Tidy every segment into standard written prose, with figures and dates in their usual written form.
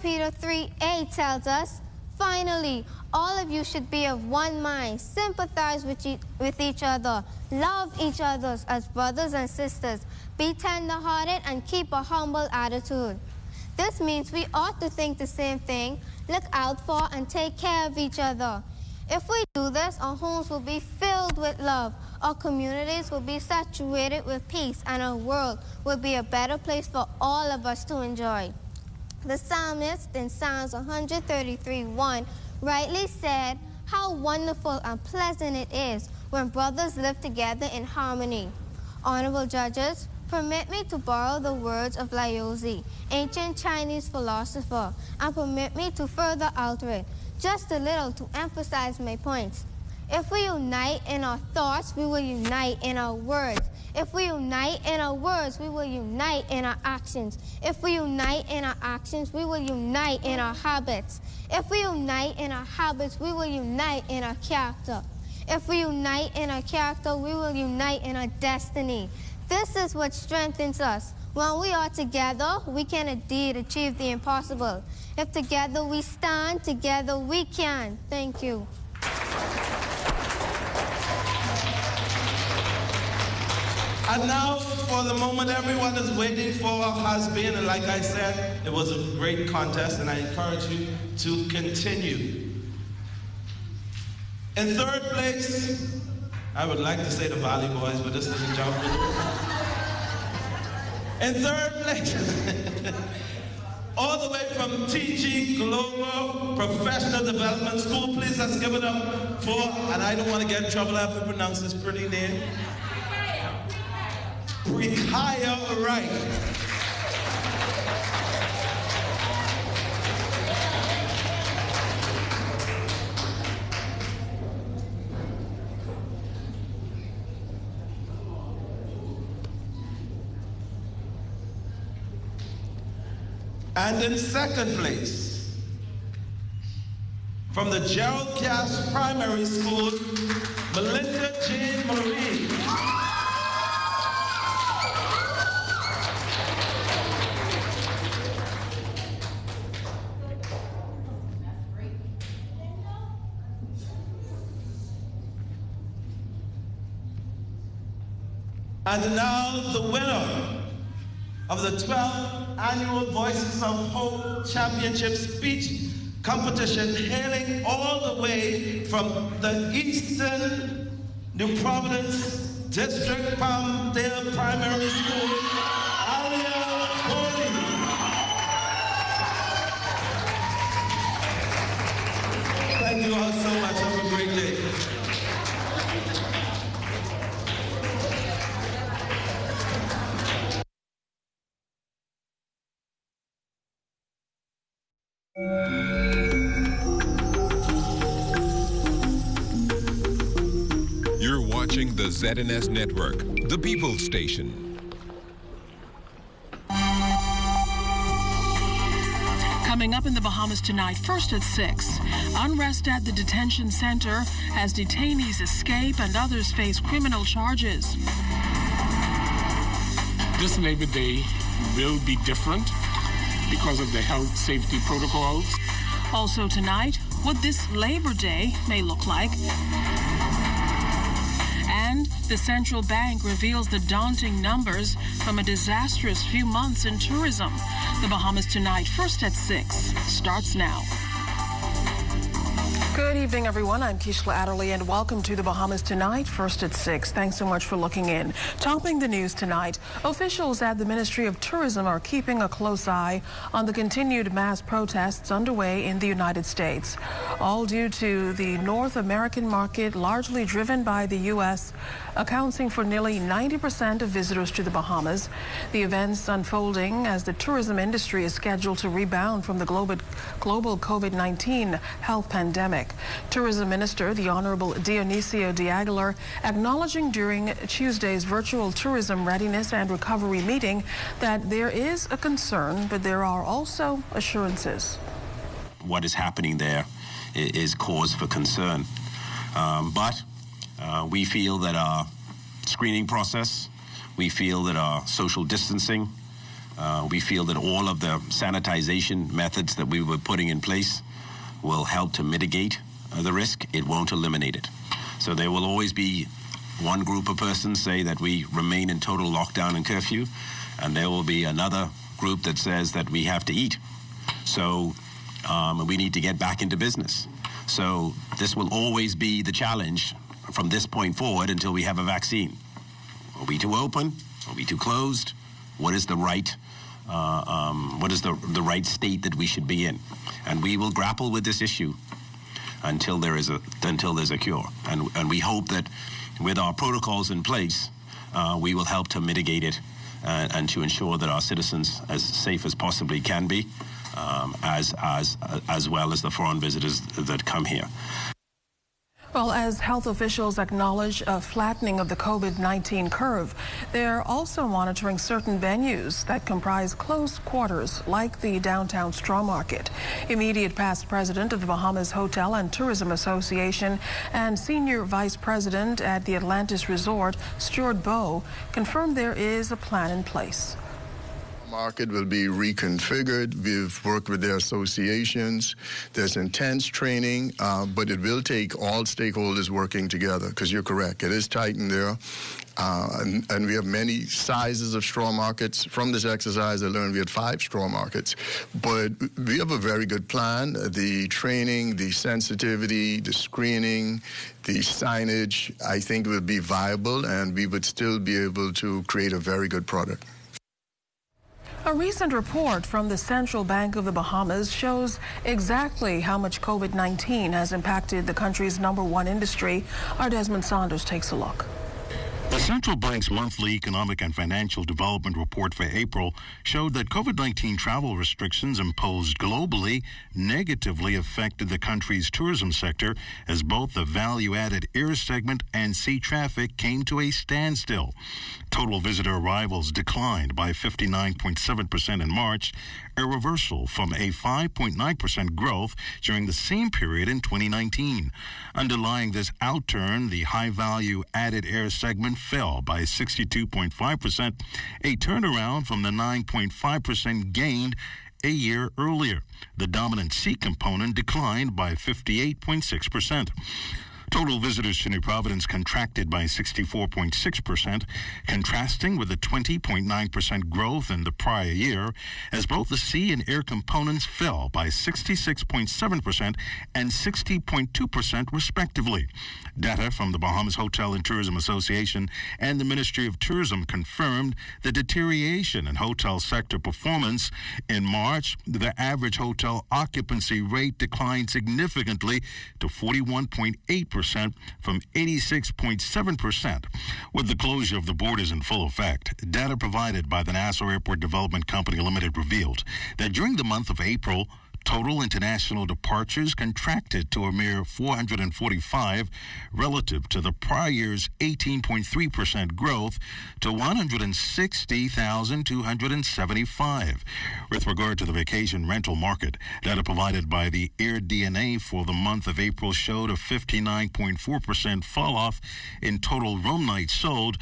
Peter 3:8 tells us, finally, all of you should be of one mind, sympathize with each other, love each other as brothers and sisters, be tender-hearted, and keep a humble attitude. This means we ought to think the same thing, look out for and take care of each other. If we do this, our homes will be filled with love, our communities will be saturated with peace, and our world will be a better place for all of us to enjoy. The psalmist in Psalms 133:1 rightly said, how wonderful and pleasant it is when brothers live together in harmony. Honorable judges, permit me to borrow the words of Laozi, ancient Chinese philosopher, and permit me to further alter it, just a little to emphasize my points. If we unite in our thoughts, we will unite in our words. If we unite in our words, we will unite in our actions. If we unite in our actions, we will unite in our habits. If we unite in our habits, we will unite in our character. If we unite in our character, we will unite in our destiny. This is what strengthens us. When we are together, we can indeed achieve the impossible. If together we stand, together we can. Thank you. And now, for the moment everyone is waiting for has been, and like I said, it was a great contest, and I encourage you to continue. In third place, I would like to say the Valley Boys, but this is a job. In third place, all the way from TG Global Professional Development School, please let's give it up for, and I don't want to get in trouble, I have to pronounce this pretty name. Prikaya Wright. And in second place, from the Gerald Cass Primary School, Melinda Jane Marie. And now the winner of the 12th Annual Voices of Hope Championship Speech Competition, hailing all the way from the Eastern New Providence District Palmdale Primary School, Alia Cody. Thank you all so much. Have a great day. You're watching the ZNS Network, the People's Station. Coming up in the Bahamas tonight, first at 6, unrest at the detention center as detainees escape and others face criminal charges. This Labor Day will be different because of the health safety protocols. Also tonight, what this Labor Day may look like. And the central bank reveals the daunting numbers from a disastrous few months in tourism. The Bahamas tonight, first at 6, starts now. Good evening, everyone. I'm Kishla Adderley, and welcome to the Bahamas tonight, first at 6. Thanks so much for looking in. Topping the news tonight, officials at the Ministry of Tourism are keeping a close eye on the continued mass protests underway in the United States, all due to the North American market, largely driven by the U.S., accounting for nearly 90% of visitors to the Bahamas. The events unfolding as the tourism industry is scheduled to rebound from the global COVID-19 health pandemic. Tourism Minister, the Honorable Dionisio de Aguilar, acknowledging during Tuesday's virtual tourism readiness and recovery meeting that there is a concern, but there are also assurances. What is happening there is cause for concern. But we feel that our screening process, we feel that our social distancing, We feel that all of the sanitization methods that we were putting in place will help to mitigate the risk. It won't eliminate it. So there will always be one group of persons say that we remain in total lockdown and curfew, and there will be another group that says that we have to eat. So we need to get back into business. So this will always be the challenge from this point forward until we have a vaccine. Are we too open? Are we too closed? What is the right the right state that we should be in? And we will grapple with this issue until there's a cure. And we hope that with our protocols in place, we will help to mitigate it and to ensure that our citizens as safe as possibly can be, as well as the foreign visitors that come here. Well, as health officials acknowledge a flattening of the COVID-19 curve, they're also monitoring certain venues that comprise close quarters, like the downtown straw market. Immediate past president of the Bahamas Hotel and Tourism Association and senior vice president at the Atlantis Resort, Stuart Bowe, confirmed there is a plan in place. Market will be reconfigured. We've worked with their associations. There's intense training, but it will take all stakeholders working together, because you're correct. It is tight in there. And we have many sizes of straw markets. From this exercise, I learned we had 5 straw markets. But we have a very good plan. The training, the sensitivity, the screening, the signage, I think will be viable, and we would still be able to create a very good product. A recent report from the Central Bank of the Bahamas shows exactly how much COVID-19 has impacted the country's #1 industry. Our Desmond Saunders takes a look. The central bank's monthly economic and financial development report for April showed that COVID-19 travel restrictions imposed globally negatively affected the country's tourism sector, as both the value-added air segment and sea traffic came to a standstill. Total visitor arrivals declined by 59.7% in March, a reversal from a 5.9% growth during the same period in 2019. Underlying this outturn, the high-value added air segment fell by 62.5%, a turnaround from the 9.5% gained a year earlier. The dominant sea component declined by 58.6%. Total visitors to New Providence contracted by 64.6%, contrasting with the 20.9% growth in the prior year, as both the sea and air components fell by 66.7% and 60.2% respectively. Data from the Bahamas Hotel and Tourism Association and the Ministry of Tourism confirmed the deterioration in hotel sector performance. In March, the average hotel occupancy rate declined significantly to 41.8%. From 86.7%. With the closure of the borders in full effect, data provided by the Nassau Airport Development Company Limited revealed that during the month of April, total international departures contracted to a mere 445 relative to the prior year's 18.3% growth to 160,275. With regard to the vacation rental market, data provided by the AirDNA for the month of April showed a 59.4% fall off in total room nights sold,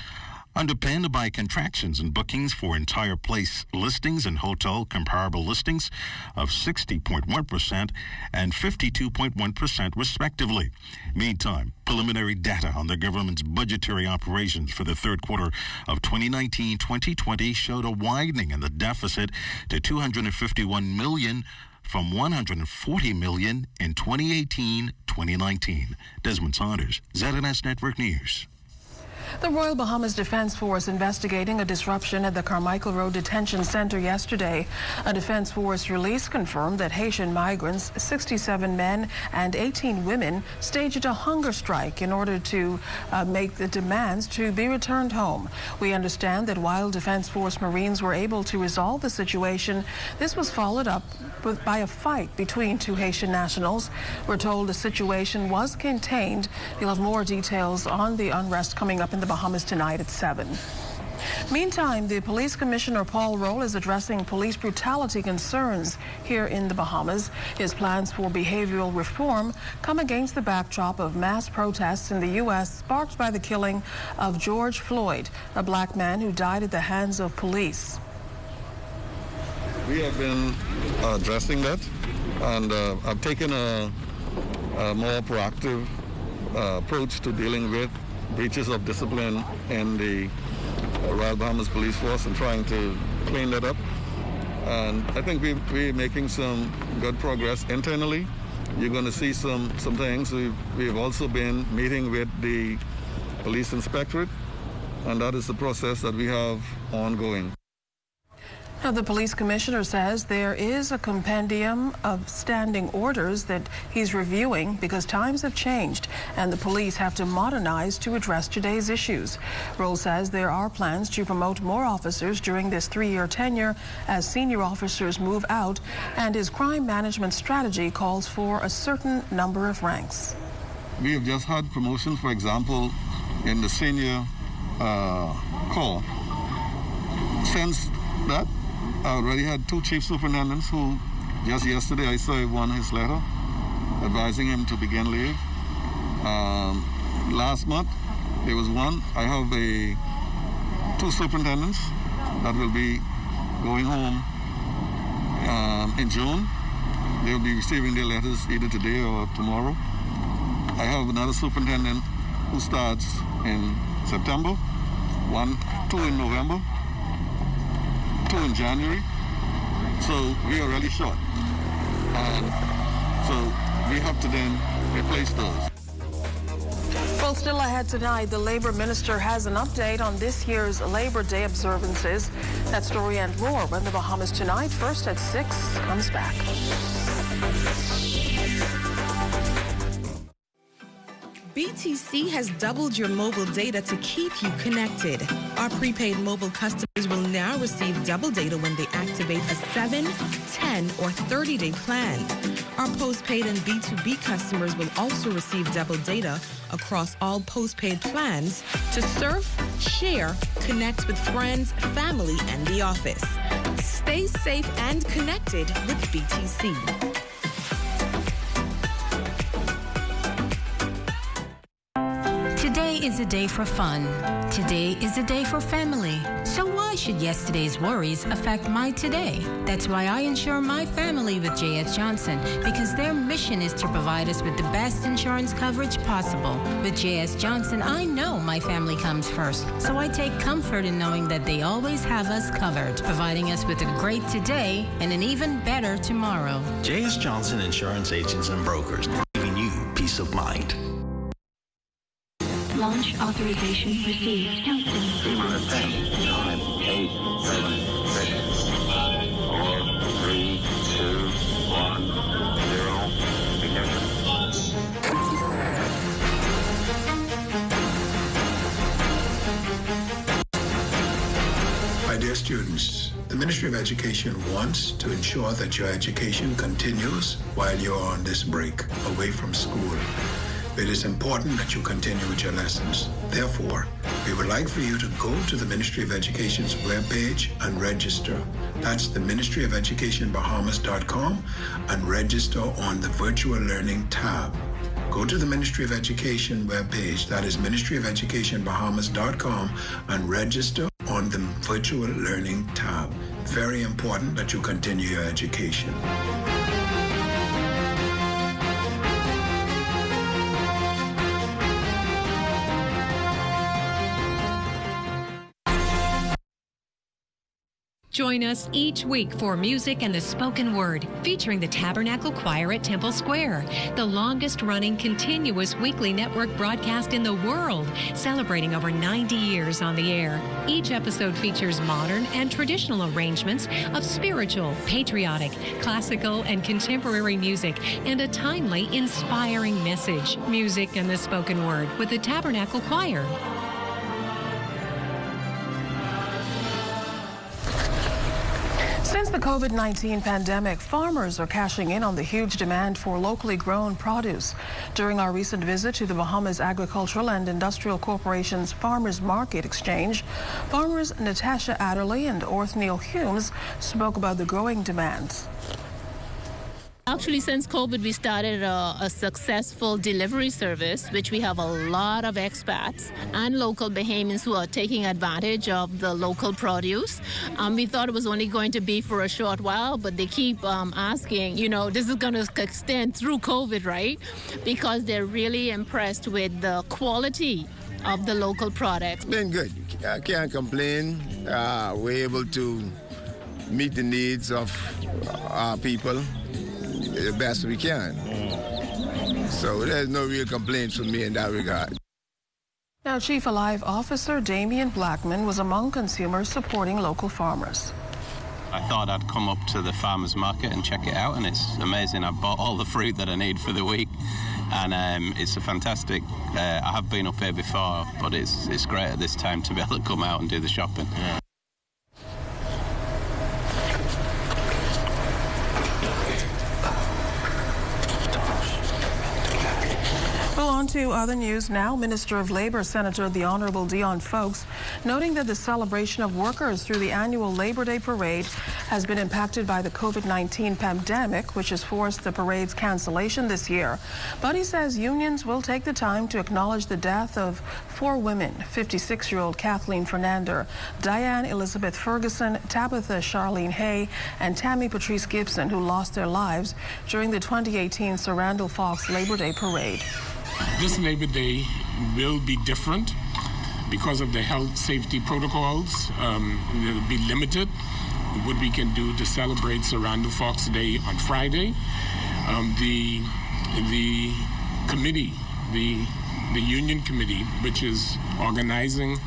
underpinned by contractions in bookings for entire place listings and hotel comparable listings of 60.1% and 52.1% respectively. Meantime, preliminary data on the government's budgetary operations for the third quarter of 2019-2020 showed a widening in the deficit to $251 million from $140 million in 2018-2019. Desmond Saunders, ZNS Network News. The Royal Bahamas Defense Force investigating a disruption at the Carmichael Road Detention Center yesterday. A Defense Force release confirmed that Haitian migrants, 67 men and 18 women, staged a hunger strike in order to make the demands to be returned home. We understand that while Defense Force Marines were able to resolve the situation, this was followed up by a fight between 2 Haitian nationals. We're told the situation was contained. We'll have more details on the unrest coming up in the Bahamas tonight at 7. Meantime, the Police Commissioner Paul Roll is addressing police brutality concerns here in the Bahamas. His plans for behavioral reform come against the backdrop of mass protests in the U.S. sparked by the killing of George Floyd, a black man who died at the hands of police. we have been addressing that, and I've taken a more proactive approach to dealing with breaches of discipline in the Royal Bahamas Police Force and trying to clean that up. And I think we're making some good progress internally. You're going to see some things. We've also been meeting with the police inspectorate, and that is the process that we have ongoing. Now, the police commissioner says there is a compendium of standing orders that he's reviewing because times have changed and the police have to modernize to address today's issues. Roll says there are plans to promote more officers during this 3-year tenure as senior officers move out, and his crime management strategy calls for a certain number of ranks. We have just had promotions, for example, in the senior corps. Since that, I already had 2 chief superintendents who, just yesterday, I saw one his letter advising him to begin leave. Last month, there was one. I have 2 superintendents that will be going home in June. They'll be receiving their letters either today or tomorrow. I have another superintendent who starts in September, 2 in November, 2 in January, so we are really short. And so we have to then replace those. Well, still ahead tonight, the Labor Minister has an update on this year's Labor Day observances. That story and more when the Bahamas Tonight, first at 6, comes back. BTC has doubled your mobile data to keep you connected. Our prepaid mobile customers will now receive double data when they activate a 7, 10, or 30-day plan. Our postpaid and B2B customers will also receive double data across all postpaid plans to surf, share, connect with friends, family, and the office. Stay safe and connected with BTC. Today is a day for fun. Today is a day for family. So why should yesterday's worries affect my today? That's why I insure my family with J.S. Johnson, because their mission is to provide us with the best insurance coverage possible. With J.S. Johnson, I know my family comes first, so I take comfort in knowing that they always have us covered, providing us with a great today and an even better tomorrow. J.S. Johnson Insurance Agents and Brokers, giving you peace of mind. Launch authorization received. Houston. 9, 8, 7, 6, 4, 3, 2, 1, 0. Ignition. My dear students, the Ministry of Education wants to ensure that your education continues while you're on this break away from school. It is important that you continue with your lessons. Therefore, we would like for you to go to the Ministry of Education's webpage and register. That's the ministryoфeducationbahamas.com and register on the Virtual Learning tab. Go to the Ministry of Education webpage, that is ministryoфeducationbahamas.com, and register on the Virtual Learning tab. Very important that you continue your education. Join us each week for Music and the Spoken Word, featuring the Tabernacle Choir at Temple Square, the longest-running continuous weekly network broadcast in the world, celebrating over 90 years on the air. Each episode features modern and traditional arrangements of spiritual, patriotic, classical, and contemporary music, and a timely, inspiring message. Music and the Spoken Word with the Tabernacle Choir. Since the COVID-19 pandemic, farmers are cashing in on the huge demand for locally grown produce. During our recent visit to the Bahamas Agricultural and Industrial Corporation's Farmers Market Exchange, farmers Natasha Adderley and Orthniel Humes spoke about the growing demands. Actually, since COVID, we started a successful delivery service, which we have a lot of expats and local Bahamians who are taking advantage of the local produce. We thought it was only going to be for a short while, but they keep asking, this is going to extend through COVID, right? Because they're really impressed with the quality of the local products. It's been good. I can't complain. We're able to meet the needs of our people the best we can. So there's no real complaints from me in that regard. Now, Chief Alive Officer Damian Blackman was among consumers supporting local farmers. I thought I'd come up to the farmers market and check it out, and it's amazing. I bought all the fruit that I need for the week, and it's a fantastic. I have been up here before, but it's great at this time to be able to come out and do the shopping. Well, on to other news now. Minister of Labor, Senator the Honorable Dion Fowkes, noting that the celebration of workers through the annual Labor Day parade has been impacted by the COVID-19 pandemic, which has forced the parade's cancellation this year. But he says unions will take the time to acknowledge the death of 4 women, 56-year-old Kathleen Fernander, Diane Elizabeth Ferguson, Tabitha Charlene Hay, and Tammy Patrice Gibson, who lost their lives during the 2018 Sir Randall Fox Labor Day parade. This Labor Day will be different because of the health safety protocols. It'll be limited what we can do to celebrate Sir Randall Fox Day on Friday. The committee, the union committee, which is organizing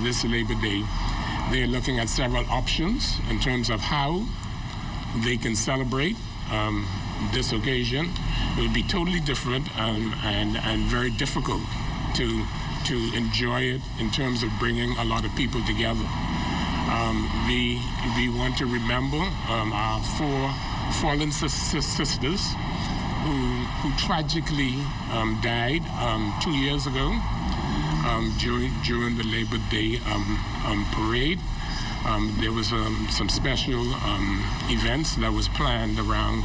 this Labor Day, they're looking at several options in terms of how they can celebrate this occasion. It will be totally different and very difficult to enjoy it in terms of bringing a lot of people together. We want to remember our 4 fallen sisters who tragically died 2 years ago during the Labor Day parade. There was some special events that was planned around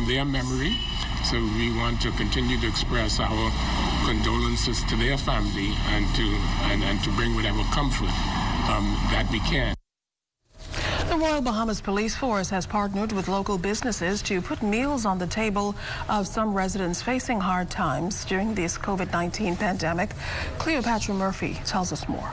their memory. So we want to continue to express our condolences to their family and to bring whatever comfort that we can. The Royal Bahamas Police Force has partnered with local businesses to put meals on the table of some residents facing hard times during this COVID-19 pandemic. Cleopatra Murphy tells us more.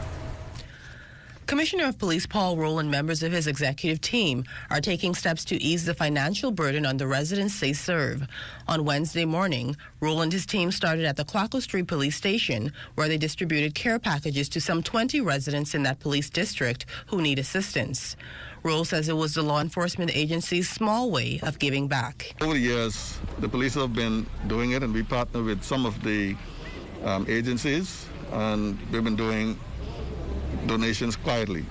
Commissioner of Police Paul Roll and members of his executive team are taking steps to ease the financial burden on the residents they serve. On Wednesday morning, Roll and his team started at the Quaco Street Police Station, where they distributed care packages to some 20 residents in that police district who need assistance. Roll says it was the law enforcement agency's small way of giving back. Over the years, the police have been doing it, and we partner with some of the agencies, and we've been doing donations quietly.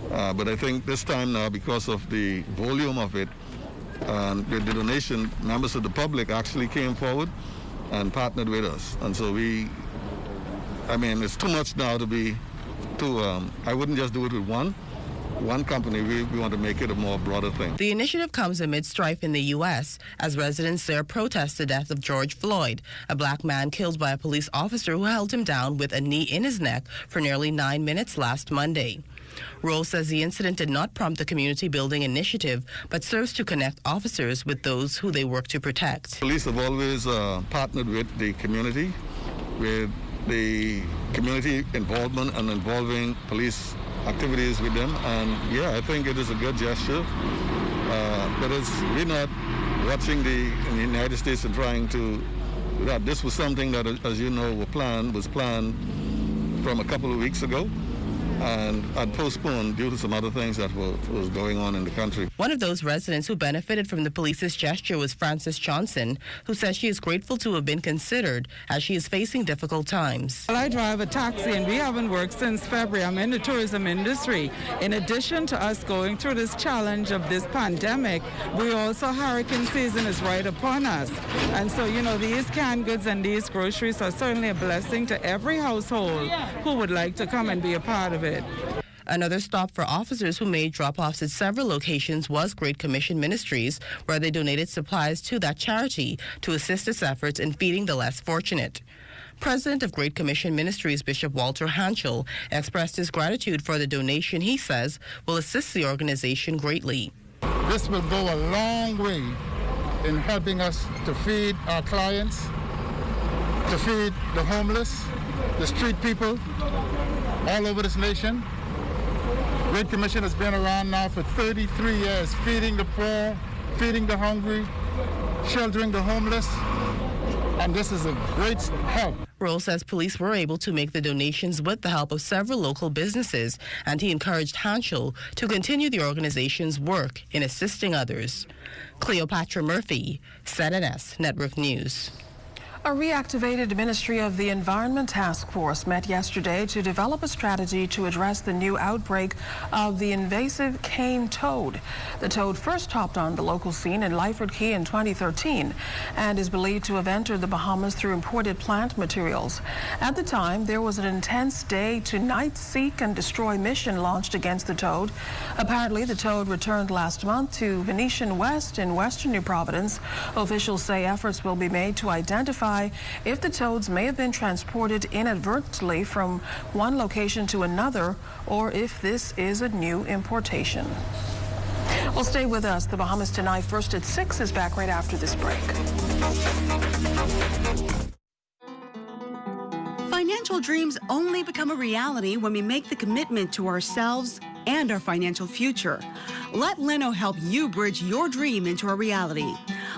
But I think this time now, because of the volume of it, with the donation, members of the public actually came forward and partnered with us. And so it's too much now to be I wouldn't just do it with one company. We want to make it a more broader thing. The initiative comes amid strife in the U.S. as residents there protest the death of George Floyd, a black man killed by a police officer who held him down with a knee in his neck for nearly 9 minutes last Monday. Rowe says the incident did not prompt the community building initiative, but serves to connect officers with those who they work to protect. Police have always partnered with the community, with the community involvement and involving police activities with them, and yeah, I think it is a good gesture. But we're not watching in the United States and trying to. That this was something that, as you know, was planned from a couple of weeks ago, and had postponed due to some other things that was going on in the country. One of those residents who benefited from the police's gesture was Frances Johnson, who says she is grateful to have been considered as she is facing difficult times. Well, I drive a taxi and we haven't worked since February. I'm in the tourism industry. In addition to us going through this challenge of this pandemic, we also, hurricane season is right upon us. And so, these canned goods and these groceries are certainly a blessing to every household who would like to come and be a part of it. Another stop for officers who made drop-offs at several locations was Great Commission Ministries, where they donated supplies to that charity to assist its efforts in feeding the less fortunate. President of Great Commission Ministries, Bishop Walter Hanschel, expressed his gratitude for the donation he says will assist the organization greatly. This will go a long way in helping us to feed our clients, to feed the homeless, the street people all over this nation. Great Commission has been around now for 33 years, feeding the poor, feeding the hungry, sheltering the homeless, and this is a great help. Roll says police were able to make the donations with the help of several local businesses, and he encouraged Hanschel to continue the organization's work in assisting others. Cleopatra Murphy, ZNS Network News. A reactivated Ministry of the Environment Task Force met yesterday to develop a strategy to address the new outbreak of the invasive cane toad. The toad first topped on the local scene in Lyford Key in 2013 and is believed to have entered the Bahamas through imported plant materials. At the time, there was an intense day-to-night seek and destroy mission launched against the toad. Apparently, the toad returned last month to Venetian West in western New Providence. Officials say efforts will be made to identify if the toads may have been transported inadvertently from one location to another, or if this is a new importation. Well, stay with us. The Bahamas Tonight, first at 6, is back right after this break. Financial dreams only become a reality when we make the commitment to ourselves and our financial future. Let Leno help you bridge your dream into a reality.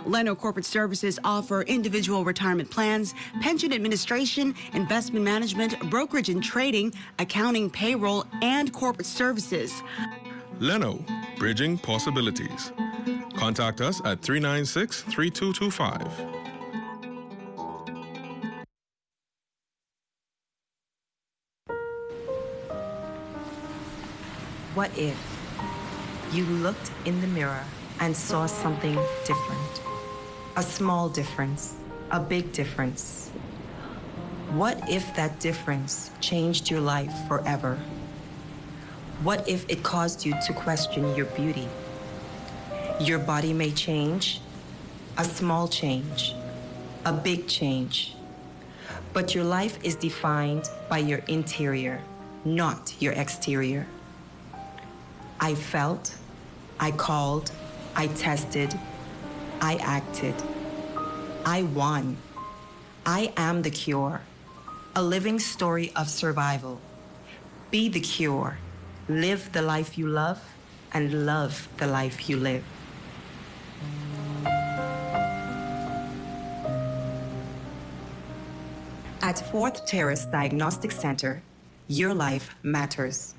Leno Corporate Services offer individual retirement plans, pension administration, investment management, brokerage and trading, accounting, payroll, and corporate services. Leno, bridging possibilities. Contact us at 396-3225. What if you looked in the mirror and saw something different? A small difference, a big difference. What if that difference changed your life forever? What if it caused you to question your beauty? Your body may change, a small change, a big change, but your life is defined by your interior, not your exterior. I felt, I called, I tested, I acted. I won. I am the cure. A living story of survival. Be the cure. Live the life you love and love the life you live. At Fourth Terrace Diagnostic Center, your life matters.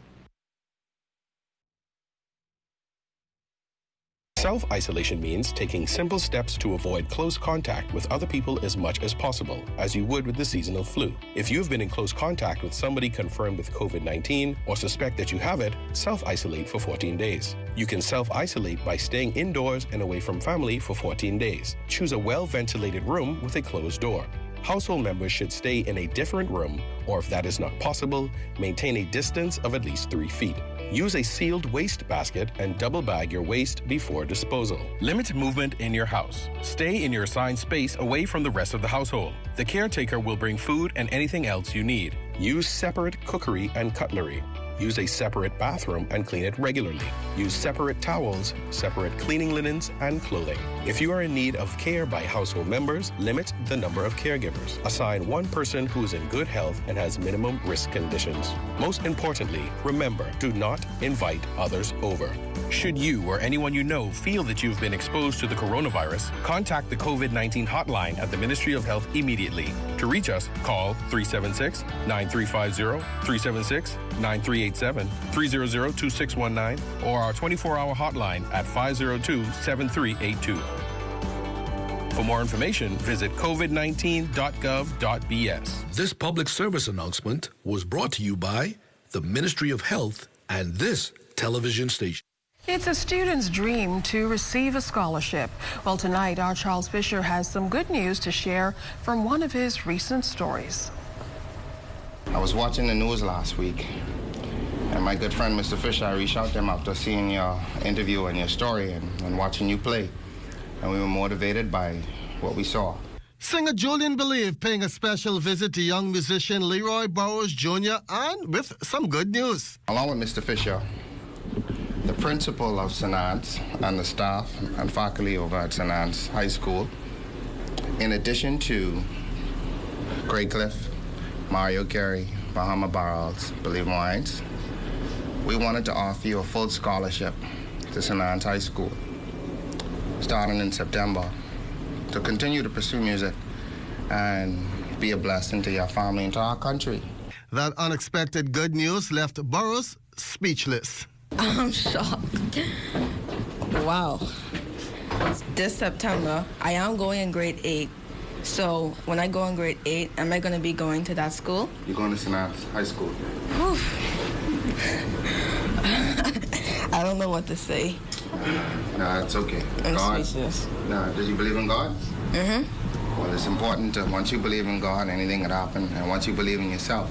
Self-isolation means taking simple steps to avoid close contact with other people as much as possible, as you would with the seasonal flu. If you've been in close contact with somebody confirmed with COVID-19 or suspect that you have it, self-isolate for 14 days. You can self-isolate by staying indoors and away from family for 14 days. Choose a well-ventilated room with a closed door. Household members should stay in a different room, or if that is not possible, maintain a distance of at least 3 feet. Use a sealed waste basket and double bag your waste before disposal. Limit movement in your house. Stay in your assigned space away from the rest of the household. The caretaker will bring food and anything else you need. Use separate cookery and cutlery. Use a separate bathroom and clean it regularly. Use separate towels, separate cleaning linens, and clothing. If you are in need of care by household members, limit the number of caregivers. Assign one person who is in good health and has minimum risk conditions. Most importantly, remember, do not invite others over. Should you or anyone you know feel that you've been exposed to the coronavirus, contact the COVID-19 hotline at the Ministry of Health immediately. To reach us, call 376-9350, 376-9387, 300-2619, or our 24-hour hotline at 502-7382. For more information, visit covid19.gov.bs. This public service announcement was brought to you by the Ministry of Health and this television station. It's a student's dream to receive a scholarship. Well, tonight, our Charles Fisher has some good news to share from one of his recent stories. I was watching the news last week, And my good friend, Mr. Fisher, I reached out to him after seeing your interview and your story and watching you play. And we were motivated by what we saw. Singer Julian Believe paying a special visit to young musician Leroy Burrows Jr. and with some good news. Along with Mr. Fisher, the principal of St. Anne's and the staff and faculty over at St. Anne's High School, in addition to Greg Cliff, Mario Carey, Bahama Barrels, Believe Wines, we wanted to offer you a full scholarship to St. Anne's High School, starting in September, to continue to pursue music and be a blessing to your family and to our country. That unexpected good news left Burrows speechless. I'm shocked. Wow. This September, I am going in grade 8. So when I go in grade 8, am I going to be going to that school? You're going to St. Anne's High School. I don't know what to say. No, it's okay. I'm God. speechless. No, did you believe in God? Mm-hmm. Well, it's important to, once you believe in God, anything can happen. And once you believe in yourself,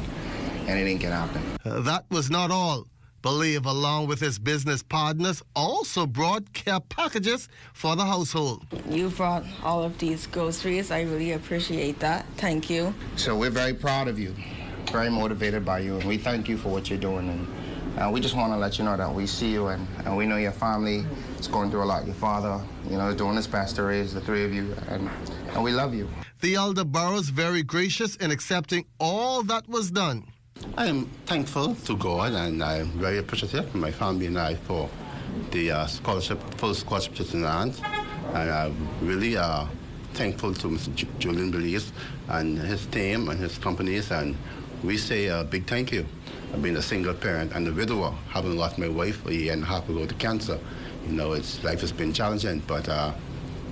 anything can happen. That was not all. Believe, along with his business partners, also brought care packages for the household. You brought all of these groceries. I really appreciate that. Thank you. So we're very proud of you, very motivated by you, and we thank you for what you're doing. And we just want to let you know that we see you, and we know your family is going through a lot. Your father, is doing his best to raise the three of you, and we love you. The elder Burrows very gracious in accepting all that was done. I am thankful to God, and I'm very appreciative, my family and I, for the scholarship, full scholarship to St. Anne's. And I'm really thankful to Mr. Julian Belize and his team and his companies, and we say a big thank you. I've been a single parent and a widower, having lost my wife a year and a half ago to cancer. Life has been challenging, but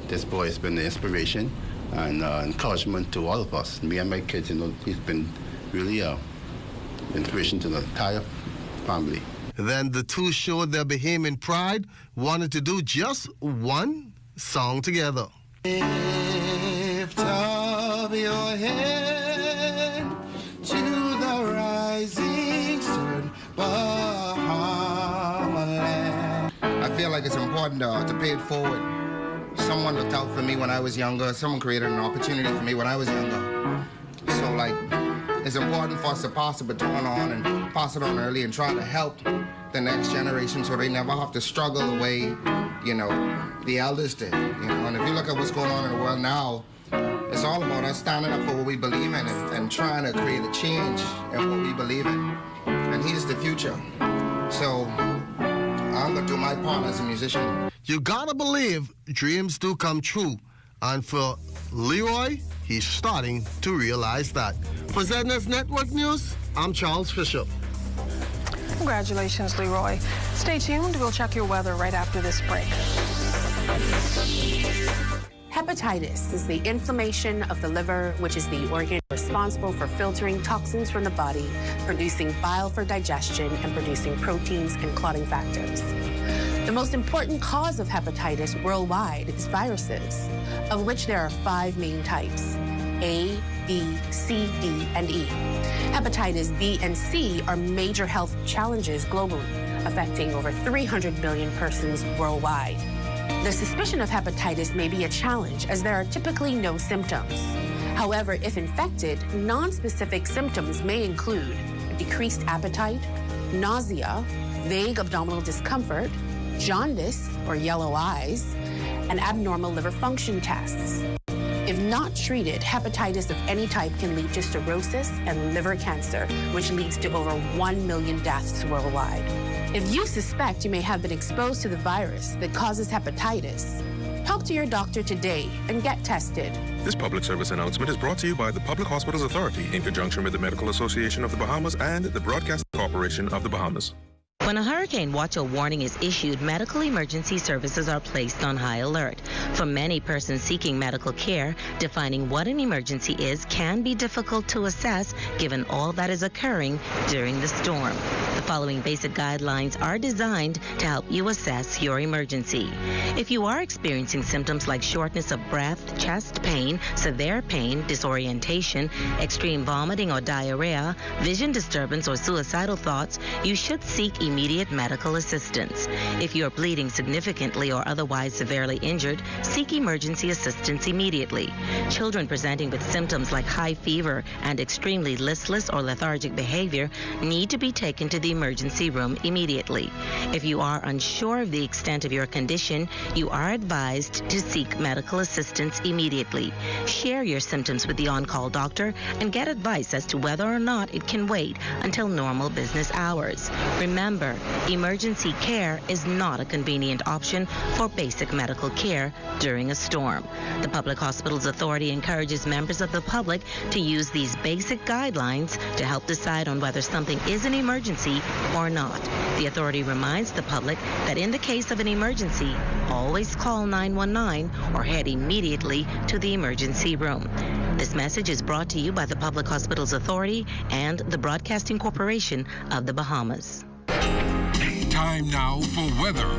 this boy has been an inspiration and encouragement to all of us. Me and my kids, he's been really inspiration to the entire family. Then the two showed their Bahamian pride, wanted to do just one song together. Lift up your head to the rising sun, Bahamaland. I feel like it's important to pay it forward. Someone looked out for me when I was younger. Someone created an opportunity for me when I was younger. So, it's important for us to pass the baton on and pass it on early and try to help the next generation so they never have to struggle the way, the elders did. And if you look at what's going on in the world now, it's all about us standing up for what we believe in and trying to create a change in what we believe in. And he's the future. So I'm going to do my part as a musician. You gotta believe dreams do come true. And for Leroy, he's starting to realize that. For ZNS Network News, I'm Charles Fisher. Congratulations, Leroy. Stay tuned. We'll check your weather right after this break. Hepatitis is the inflammation of the liver, which is the organ responsible for filtering toxins from the body, producing bile for digestion, and producing proteins and clotting factors. The most important cause of hepatitis worldwide is viruses, of which there are 5 main types: A, B, C, D, and E. Hepatitis B and C are major health challenges globally, affecting over 300 million persons worldwide. The suspicion of hepatitis may be a challenge, as there are typically no symptoms. However, if infected, non-specific symptoms may include decreased appetite, nausea, vague abdominal discomfort, jaundice or yellow eyes, and abnormal liver function tests. If not treated, hepatitis of any type can lead to cirrhosis and liver cancer, which leads to over 1 million deaths worldwide. If you suspect you may have been exposed to the virus that causes hepatitis, talk to your doctor today and get tested. This public service announcement is brought to you by the Public Hospitals Authority in conjunction with the Medical Association of the Bahamas and the Broadcasting Corporation of the Bahamas. When a hurricane watch or warning is issued, medical emergency services are placed on high alert. For many persons seeking medical care, defining what an emergency is can be difficult to assess given all that is occurring during the storm. The following basic guidelines are designed to help you assess your emergency. If you are experiencing symptoms like shortness of breath, chest pain, severe pain, disorientation, extreme vomiting or diarrhea, vision disturbance or suicidal thoughts, you should seek immediate medical assistance. If you are bleeding significantly or otherwise severely injured, seek emergency assistance immediately. Children presenting with symptoms like high fever and extremely listless or lethargic behavior need to be taken to the emergency room immediately. If you are unsure of the extent of your condition, you are advised to seek medical assistance immediately. Share your symptoms with the on-call doctor and get advice as to whether or not it can wait until normal business hours. Remember, emergency care is not a convenient option for basic medical care during a storm. The Public Hospitals Authority encourages members of the public to use these basic guidelines to help decide on whether something is an emergency or not. The authority reminds the public that in the case of an emergency, always call 919 or head immediately to the emergency room. This message is brought to you by the Public Hospitals Authority and the Broadcasting Corporation of the Bahamas. Time now for weather.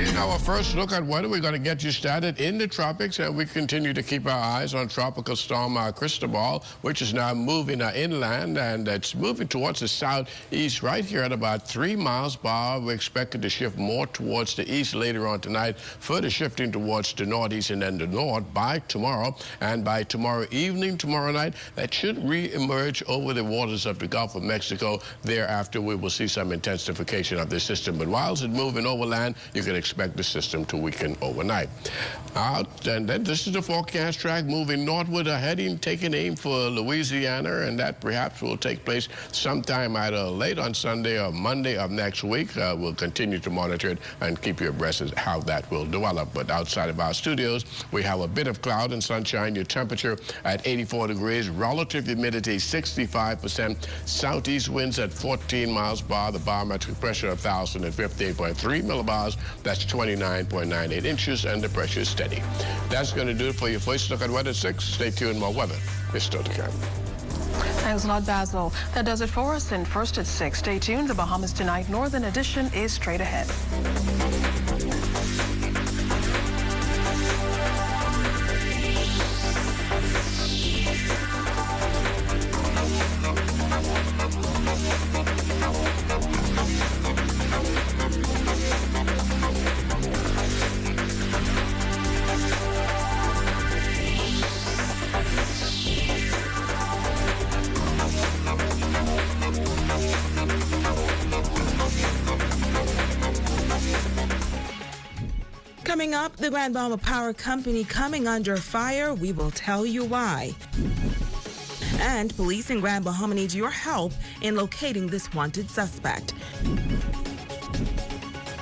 In our first look at weather, we're going to get you started in the tropics, and we continue to keep our eyes on tropical storm Cristobal, which is now moving inland, and it's moving towards the southeast right here at about 3 miles per hour. We're expected to shift more towards the east later on tonight, further shifting towards the northeast and then the north by tomorrow. And by tomorrow evening, tomorrow night, that should re-emerge over the waters of the Gulf of Mexico. Thereafter, we will see some intensification of this system. But while it's moving overland, you can expect the system to weaken overnight. And then this is the forecast track moving northward, taking aim for Louisiana, and that perhaps will take place sometime either late on Sunday or Monday of next week. We'll continue to monitor it and keep you abreast of how that will develop. But outside of our studios, we have a bit of cloud and sunshine. Your temperature at 84 degrees, relative humidity 65%, southeast winds at 14 miles per hour, the barometric pressure 1,015.3 millibars. That's 29.98 inches, and the pressure is steady. That's going to do it for your first look at weather at 6. Stay tuned, more weather. Mr. DeCamp. Thanks a lot, Basil. That does it for us in First at 6. Stay tuned. The Bahamas Tonight Northern Edition is straight ahead. Coming up, the Grand Bahama Power Company coming under fire. We will tell you why. And police in Grand Bahama need your help in locating this wanted suspect.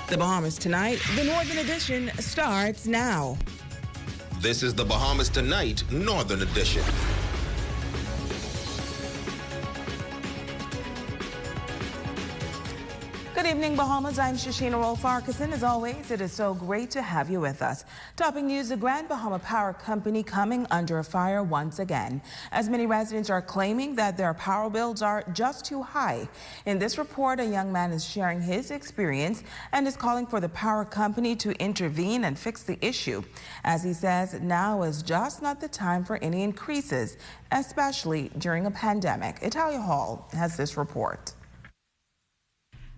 The Bahamas Tonight, the Northern Edition, starts now. This is the Bahamas Tonight Northern Edition. Good evening, Bahamas. I'm Shashina Roll-Farquharson. As always, it is so great to have you with us. Topping news, the Grand Bahama Power Company coming under fire once again, as many residents are claiming that their power bills are just too high. In this report, a young man is sharing his experience and is calling for the power company to intervene and fix the issue. As he says, now is just not the time for any increases, especially during a pandemic. Italia Hall has this report.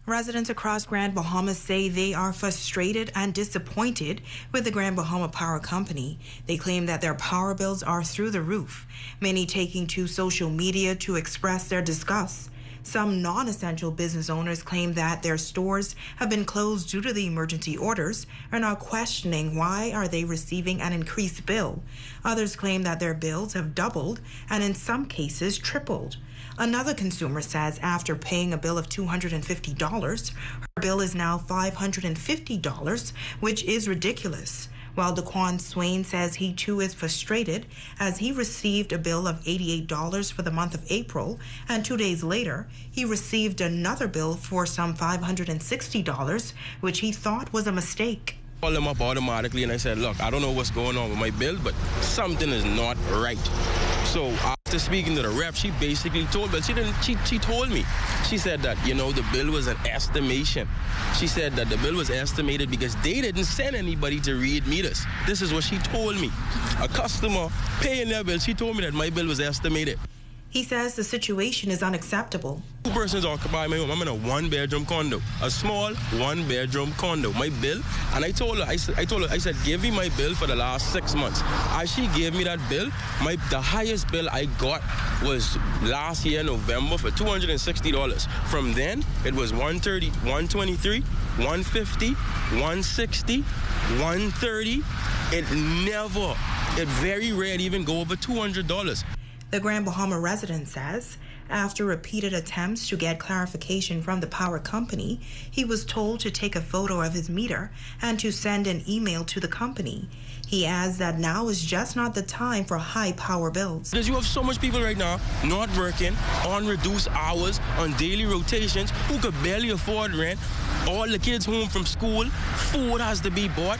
Residents across Grand Bahama say they are frustrated and disappointed with the Grand Bahama Power Company. They claim that their power bills are through the roof, many taking to social media to express their disgust. Some non-essential business owners claim that their stores have been closed due to the emergency orders and are questioning why are they receiving an increased bill. Others claim that their bills have doubled and in some cases tripled. Another consumer says after paying a bill of $250, her bill is now $550, which is ridiculous. while Daquan Swain says he too is frustrated as he received a bill of $88 for the month of April, and 2 days later, he received another bill for some $560, which he thought was a mistake. I called them up automatically and I said, look, I don't know what's going on with my bill, but something is not right. So after speaking to the rep, she basically told me, she told me, she said that, the bill was an estimation. She said that the bill was estimated because they didn't send anybody to read meters. This is what she told me. A customer paying their bill, she told me that my bill was estimated. He says the situation is unacceptable. 2 persons occupy my home. I'm in a 1-bedroom condo, a small 1-bedroom condo. My bill, and I told her, I said, give me my bill for the last 6 months. As she gave me that bill, the highest bill I got was last year, November, for $260. From then, it was $130, $123, $150, $160, $130. It very rare to even go over $200. The Grand Bahama resident says after repeated attempts to get clarification from the power company, he was told to take a photo of his meter and to send an email to the company. He adds that now is just not the time for high power bills. Because you have so much people right now not working, on reduced hours, on daily rotations, who could barely afford rent, all the kids home from school, food has to be bought.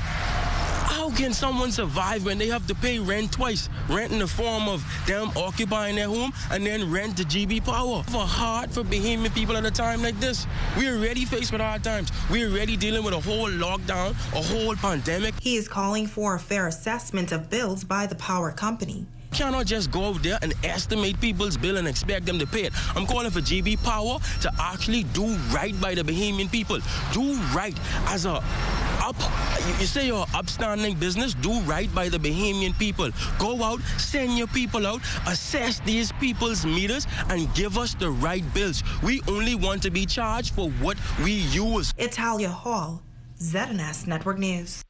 How can someone survive when they have to pay rent twice? Rent in the form of them occupying their home and then rent to GB Power. For hard for Bahamian people at a time like this. We're already faced with hard times. We're already dealing with a whole lockdown, a whole pandemic. He is calling for a fair assessment of bills by the power company. Cannot just go out there and estimate people's bill and expect them to pay it. I'm calling for GB Power to actually do right by the Bahamian people. Do right as you say you're an upstanding business, do right by the Bahamian people. Go out, send your people out, assess these people's meters, and give us the right bills. We only want to be charged for what we use. Italia Hall, ZNS Network News.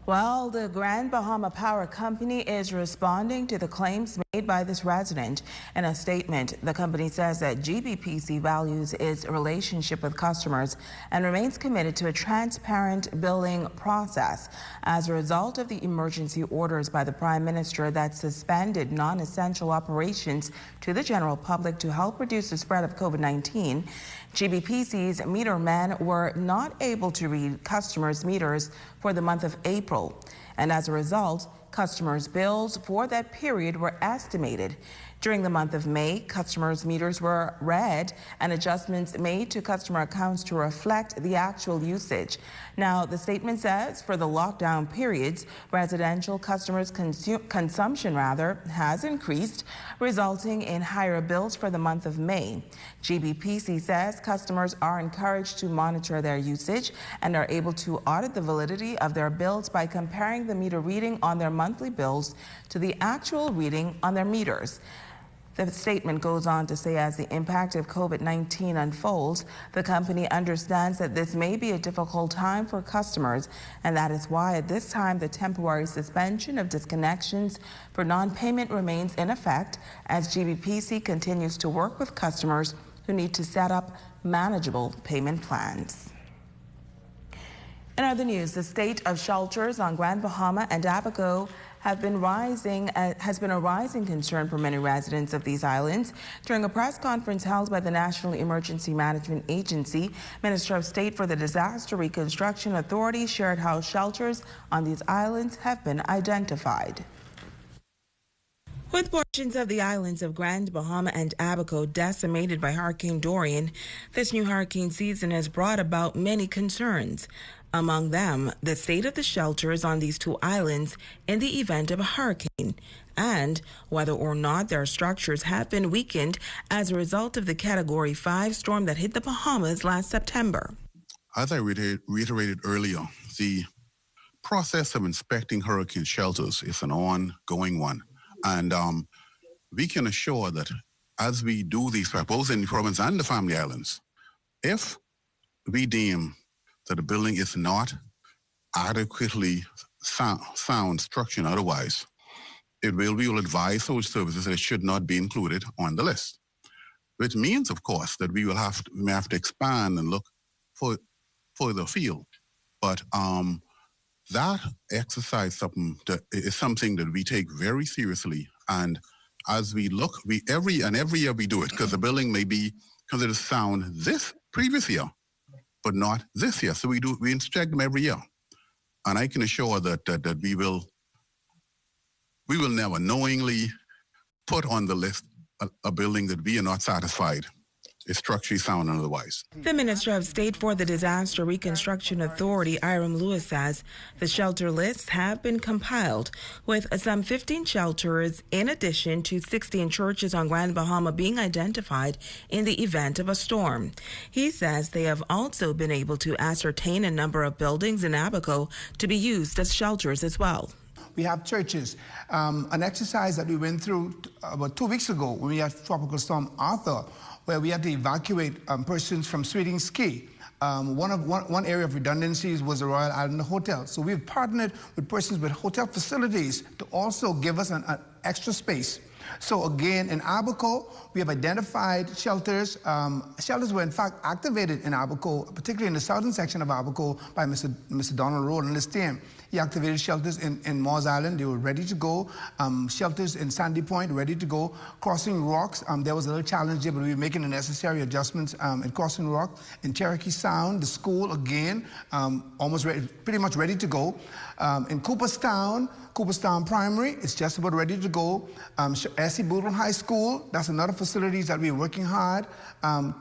Well, the Grand Bahama Power Company is responding to the claims made by this resident. In a statement, the company says that GBPC values its relationship with customers and remains committed to a transparent billing process. As a result of the emergency orders by the Prime Minister that suspended non-essential operations to the general public to help reduce the spread of COVID-19, GBPC's meter men were not able to read customers' meters for the month of April. And as a result, customers' bills for that period were estimated. During the month of May, customers' meters were read and adjustments made to customer accounts to reflect the actual usage. Now, the statement says for the lockdown periods, residential customers' consumption has increased, resulting in higher bills for the month of May. GBPC says customers are encouraged to monitor their usage and are able to audit the validity of their bills by comparing the meter reading on their monthly bills to the actual reading on their meters. The statement goes on to say as the impact of COVID-19 unfolds, the company understands that this may be a difficult time for customers, and that is why at this time the temporary suspension of disconnections for non-payment remains in effect as GBPC continues to work with customers who need to set up manageable payment plans. In other news, the state of shelters on Grand Bahama and Abaco has been a rising concern for many residents of these islands. During a press conference held by the National Emergency Management Agency, Minister of State for the Disaster Reconstruction Authority shared how shelters on these islands have been identified. With portions of the islands of Grand Bahama and Abaco decimated by Hurricane Dorian, this new hurricane season has brought about many concerns. Among them, the state of the shelters on these two islands in the event of a hurricane, and whether or not their structures have been weakened as a result of the Category 5 storm that hit the Bahamas last September. As I reiterated earlier, the process of inspecting hurricane shelters is an ongoing one. And we can assure that as we do these, both in the province and the Family Islands, if we deem that the building is not adequately sound structured otherwise, we will advise those services that it should not be included on the list. Which means, of course, that we may have to expand and look further afield. But that exercise is something that we take very seriously. And as we look, every year we do it, because the building may be considered sound this previous year, but not this year. So we inspect them every year. And I can assure that we will never knowingly put on the list a building that we are not satisfied is structurally sound and otherwise. The Minister of State for the Disaster Reconstruction Authority, Iram Lewis, says the shelter lists have been compiled with some 15 shelters in addition to 16 churches on Grand Bahama being identified in the event of a storm. He says they have also been able to ascertain a number of buildings in Abaco to be used as shelters as well. We have churches. An exercise that we went through about 2 weeks ago when we had Tropical Storm Arthur, where we had to evacuate persons from Sweeting Ski. One area of redundancies was the Royal Island Hotel. So we've partnered with persons with hotel facilities to also give us an extra space. So again, in Abaco, we have identified shelters. Shelters were in fact activated in Abaco, particularly in the southern section of Abaco by Mr. Donald Rowe and his team. He activated shelters in Moores Island. They were ready to go. Shelters in Sandy Point, ready to go. Crossing Rocks, there was a little challenge there, but we were making the necessary adjustments in Crossing Rock. In Cherokee Sound, the school, again, almost ready, pretty much ready to go. In Cooperstown Primary, it's just about ready to go. S.C. Boodle High School, that's another facility that we're working hard.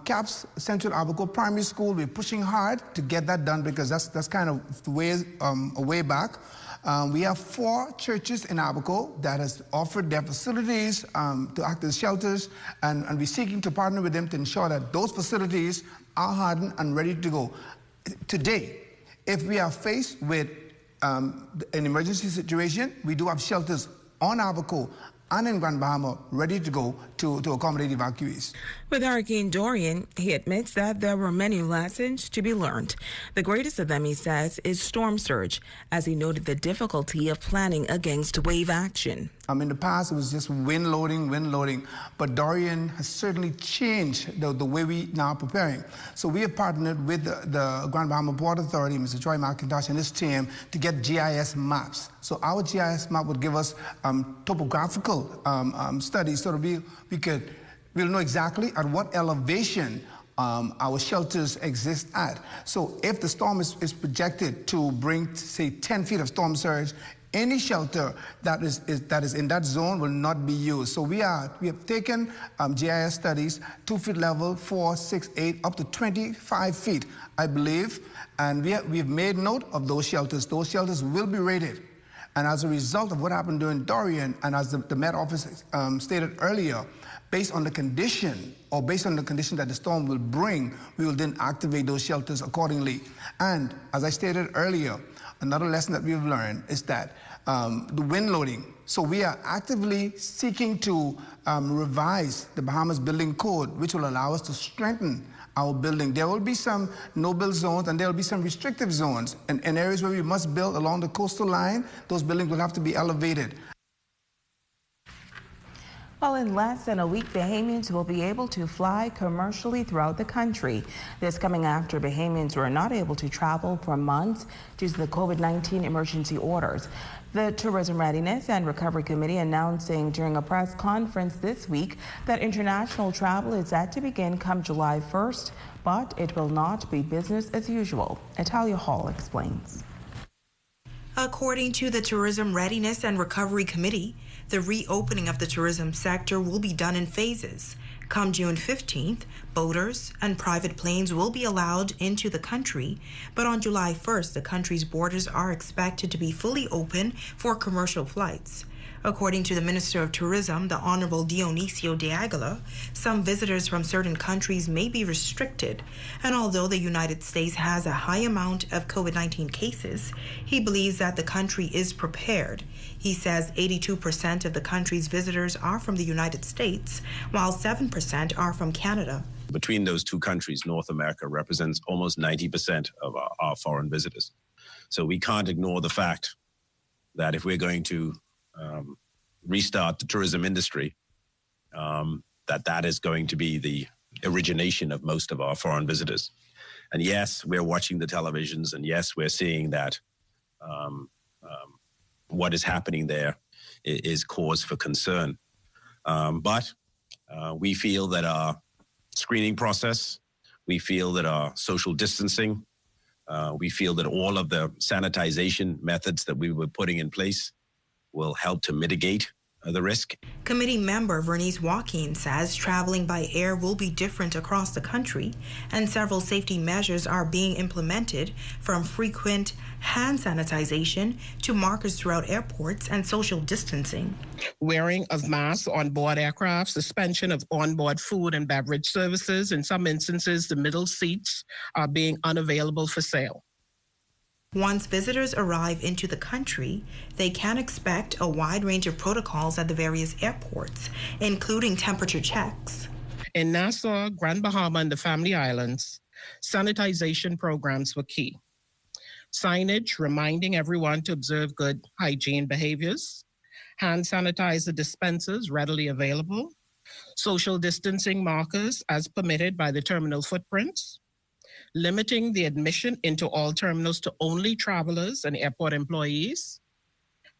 CAPS, Central Abaco Primary School, we're pushing hard to get that done because that's kind of the way, a way back. We have 4 churches in Abaco that has offered their facilities to act as shelters, and we're seeking to partner with them to ensure that those facilities are hardened and ready to go. Today, if we are faced with an emergency situation, we do have shelters on Abaco and in Grand Bahama ready to go to accommodate evacuees. With Hurricane Dorian, he admits that there were many lessons to be learned. The greatest of them, he says, is storm surge, as he noted the difficulty of planning against wave action. In the past, it was just wind loading, but Dorian has certainly changed the way we now are preparing. So we have partnered with the Grand Bahama Port Authority, Mr. Troy McIntosh and his team, to get GIS maps. So our GIS map would give us topographical studies so that we'll know exactly at what elevation our shelters exist at. So if the storm is projected to bring, say, 10 feet of storm surge, any shelter that is in that zone will not be used. So we have taken GIS studies, 2 feet level, 4, 6, 8, up to 25 feet, I believe, and we've made note of those shelters. Those shelters will be rated. And as a result of what happened during Dorian, and as the Met Office stated earlier, based on the condition that the storm will bring, we will then activate those shelters accordingly. And as I stated earlier, another lesson that we've learned is that the wind loading. So we are actively seeking to revise the Bahamas Building Code, which will allow us to strengthen our building. There will be some no-build zones and there will be some restrictive zones. And in areas where we must build along the coastal line, those buildings will have to be elevated. Well, in less than a week, Bahamians will be able to fly commercially throughout the country. This coming after Bahamians were not able to travel for months due to the COVID-19 emergency orders. The Tourism Readiness and Recovery Committee announcing during a press conference this week that international travel is set to begin come July 1st, but it will not be business as usual. Natalia Hall explains. According to the Tourism Readiness and Recovery Committee, the reopening of the tourism sector will be done in phases. Come June 15th, boaters and private planes will be allowed into the country, but on July 1st, the country's borders are expected to be fully open for commercial flights. According to the Minister of Tourism, the Honorable Dionisio de Aguila, some visitors from certain countries may be restricted, and although the United States has a high amount of COVID-19 cases, he believes that the country is prepared. He says 82% of the country's visitors are from the United States, while 7% are from Canada. Between those two countries, North America represents almost 90% of our foreign visitors. So we can't ignore the fact that if we're going to restart the tourism industry, that is going to be the origination of most of our foreign visitors. And yes, we're watching the televisions, and yes, we're seeing that what is happening there is cause for concern. But we feel that our screening process, we feel that our social distancing, we feel that all of the sanitization methods that we were putting in place will help to mitigate the risk. Committee member Vernice Joaquin says traveling by air will be different across the country, and several safety measures are being implemented, from frequent hand sanitization to markers throughout airports and social distancing. Wearing of masks on board aircraft, suspension of onboard food and beverage services. In some instances, the middle seats are being unavailable for sale. Once visitors arrive into the country, they can expect a wide range of protocols at the various airports, including temperature checks. In Nassau, Grand Bahama, and the Family Islands, sanitization programs were key. Signage reminding everyone to observe good hygiene behaviors, hand sanitizer dispensers readily available, social distancing markers as permitted by the terminal footprints, limiting the admission into all terminals to only travelers and airport employees,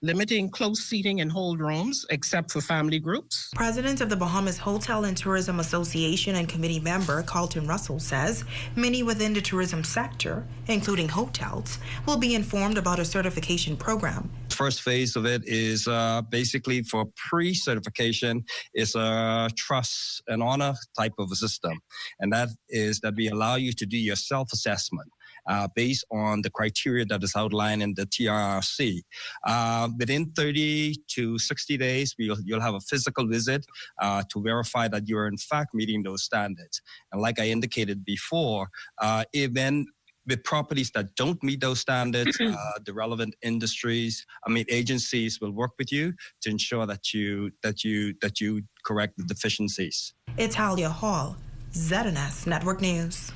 limiting close seating in hold rooms except for family groups. President of the Bahamas Hotel and Tourism Association and committee member Carlton Russell says many within the tourism sector, including hotels, will be informed about a certification program. First phase of it is basically for pre-certification. It's a trust and honor type of a system, and that is that we allow you to do your self-assessment based on the criteria that is outlined in the TRRC. Within 30 to 60 days, you'll have a physical visit to verify that you're in fact meeting those standards. And like I indicated before, even with properties that don't meet those standards, the relevant agencies will work with you to ensure that you correct the deficiencies. Italia Hall, ZNS Network News.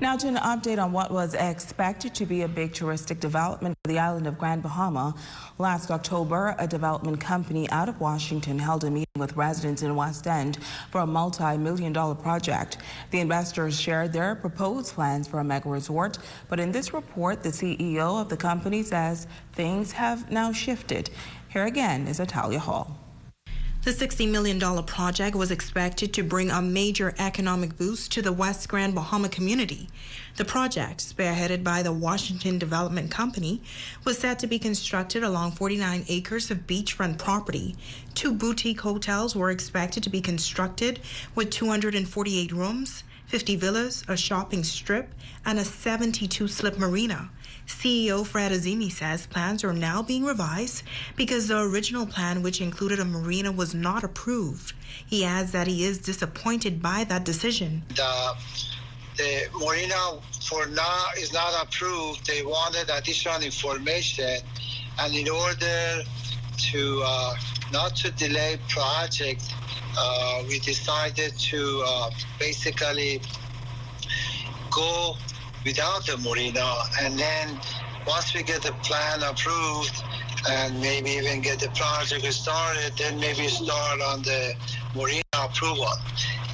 Now to an update on what was expected to be a big touristic development for the island of Grand Bahama. Last October, a development company out of Washington held a meeting with residents in West End for a multi-million-dollar project. The investors shared their proposed plans for a mega resort, but in this report, the CEO of the company says things have now shifted. Here again is Italia Hall. The $60 million project was expected to bring a major economic boost to the West Grand Bahama community. The project, spearheaded by the Washington Development Company, was set to be constructed along 49 acres of beachfront property. 2 boutique hotels were expected to be constructed with 248 rooms, 50 villas, a shopping strip, and a 72-slip marina. CEO Fred Azimi says plans are now being revised because the original plan, which included a marina, was not approved. He adds that he is disappointed by that decision. The marina for now is not approved. They wanted additional information, and in order to not to delay project, we decided to basically go without the marina, and then once we get the plan approved and maybe even get the project started, then maybe start on the marina approval,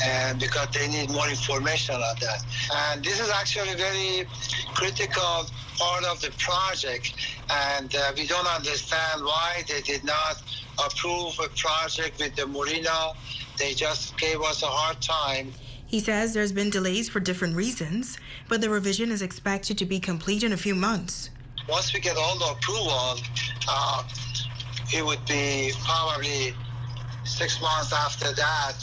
and because they need more information on that. And this is actually a very critical part of the project, and we don't understand why they did not approve a project with the marina. They just gave us a hard time. He says there's been delays for different reasons, but the revision is expected to be complete in a few months. Once we get all the approval, it would be probably 6 months after that,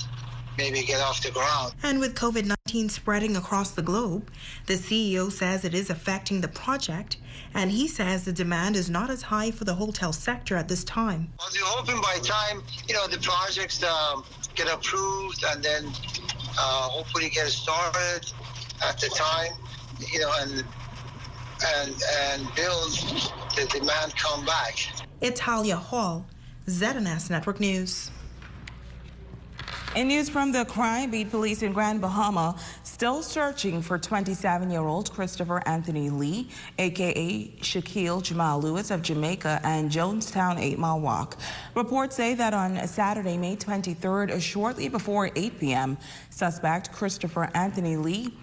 maybe get off the ground. And with COVID-19 spreading across the globe, the CEO says it is affecting the project, and he says the demand is not as high for the hotel sector at this time. Well, we're hoping by time, the projects get approved and then hopefully get started at the time, and build the demand come back. Italia Hall, ZNS Network News. In news from the crime beat, police in Grand Bahama still searching for 27-year-old Christopher Anthony Lee, a.k.a. Shaquille Jamal Lewis of Jamaica and Jonestown 8 Mile Walk. Reports say that on Saturday, May 23rd, shortly before 8 p.m., suspect Christopher Anthony Lee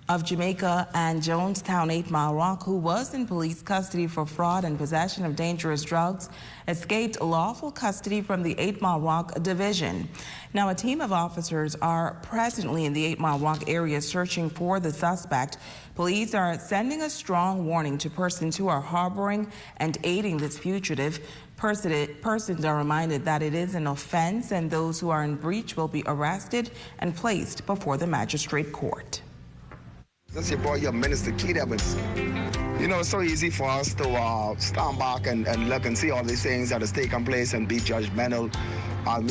of Jamaica and Jonestown 8 Mile Rock, who was in police custody for fraud and possession of dangerous drugs, escaped lawful custody from the 8 Mile Rock division. Now, a team of officers are presently in the 8 Mile Rock area searching for the suspect. Police are sending a strong warning to persons who are harboring and aiding this fugitive. Persons are reminded that it is an offense, and those who are in breach will be arrested and placed before the magistrate court. That's your boy, your Minister Keith Evans. You know, it's so easy for us to stand back and look and see all these things that is taking place and be judgmental.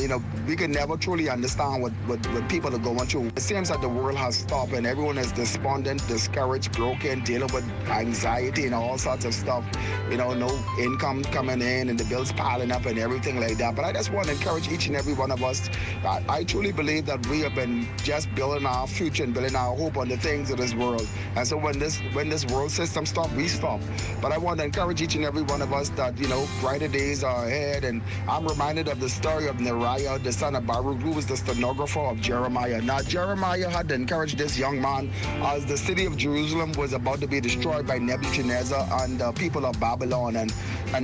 You know, we can never truly understand what people are going through. It seems that the world has stopped and everyone is despondent, discouraged, broken, dealing with anxiety and all sorts of stuff. You know, no income coming in and the bills piling up and everything like that. But I just want to encourage each and every one of us. I truly believe that we have been just building our future and building our hope on the things of this world. And so when this world system stops, we stop. But I want to encourage each and every one of us that, you know, brighter days are ahead. And I'm reminded of the story of Neriah, the son of Baruch, who was the stenographer of Jeremiah. Now, Jeremiah had to encourage this young man as the city of Jerusalem was about to be destroyed by Nebuchadnezzar and the people of Babylon. And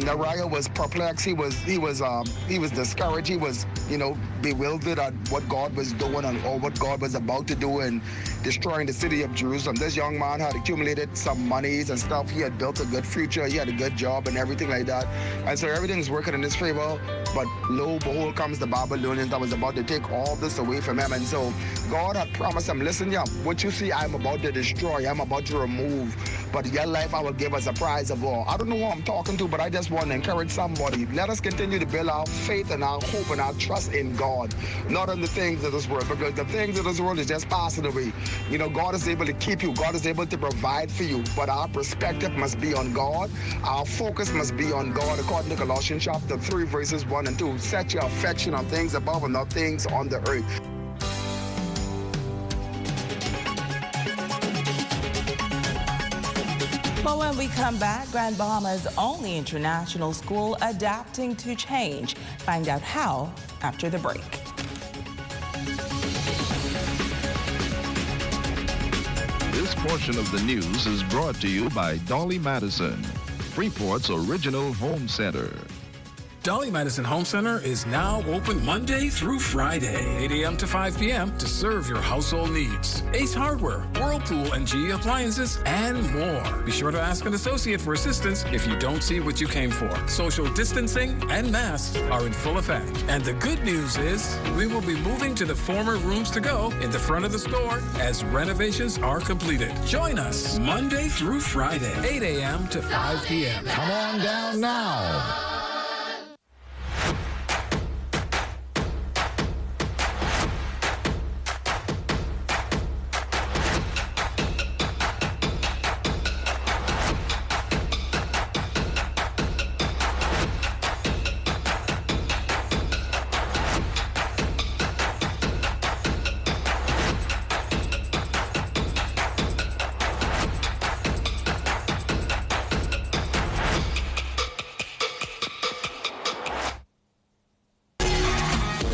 Neriah was perplexed. He was discouraged. He was, you know, bewildered at what God was doing or what God was about to do in destroying the city of Jerusalem. This young man had accumulated some monies and stuff. He had built a good future. He had a good job and everything like that. And so everything's working in his favor. But lo, behold, comes the Babylonians that was about to take all this away from him. And so God had promised him, listen, yeah, what you see, I'm about to destroy. I'm about to remove. But your life, I will give as a prize of all. I don't know who I'm talking to, but I just want to encourage somebody. Let us continue to build our faith and our hope and our trust in God, not in the things of this world, because the things of this world is just passing away. You know, God is able to keep you. God is able to provide for you. But our perspective must be on God. Our focus must be on God, according to Colossians chapter 3, verses 1 and 2. Set your affection on things above and not things on the earth. Well, when we come back, Grand Bahama's only international school adapting to change. Find out how after the break. This portion of the news is brought to you by Dolly Madison, Freeport's original home center. Dolly Madison Home Center is now open Monday through Friday, 8 a.m. to 5 p.m. to serve your household needs. Ace Hardware, Whirlpool and GE Appliances, and more. Be sure to ask an associate for assistance if you don't see what you came for. Social distancing and masks are in full effect. And the good news is we will be moving to the former rooms to go in the front of the store as renovations are completed. Join us Monday through Friday, 8 a.m. to 5 p.m. Come on down now.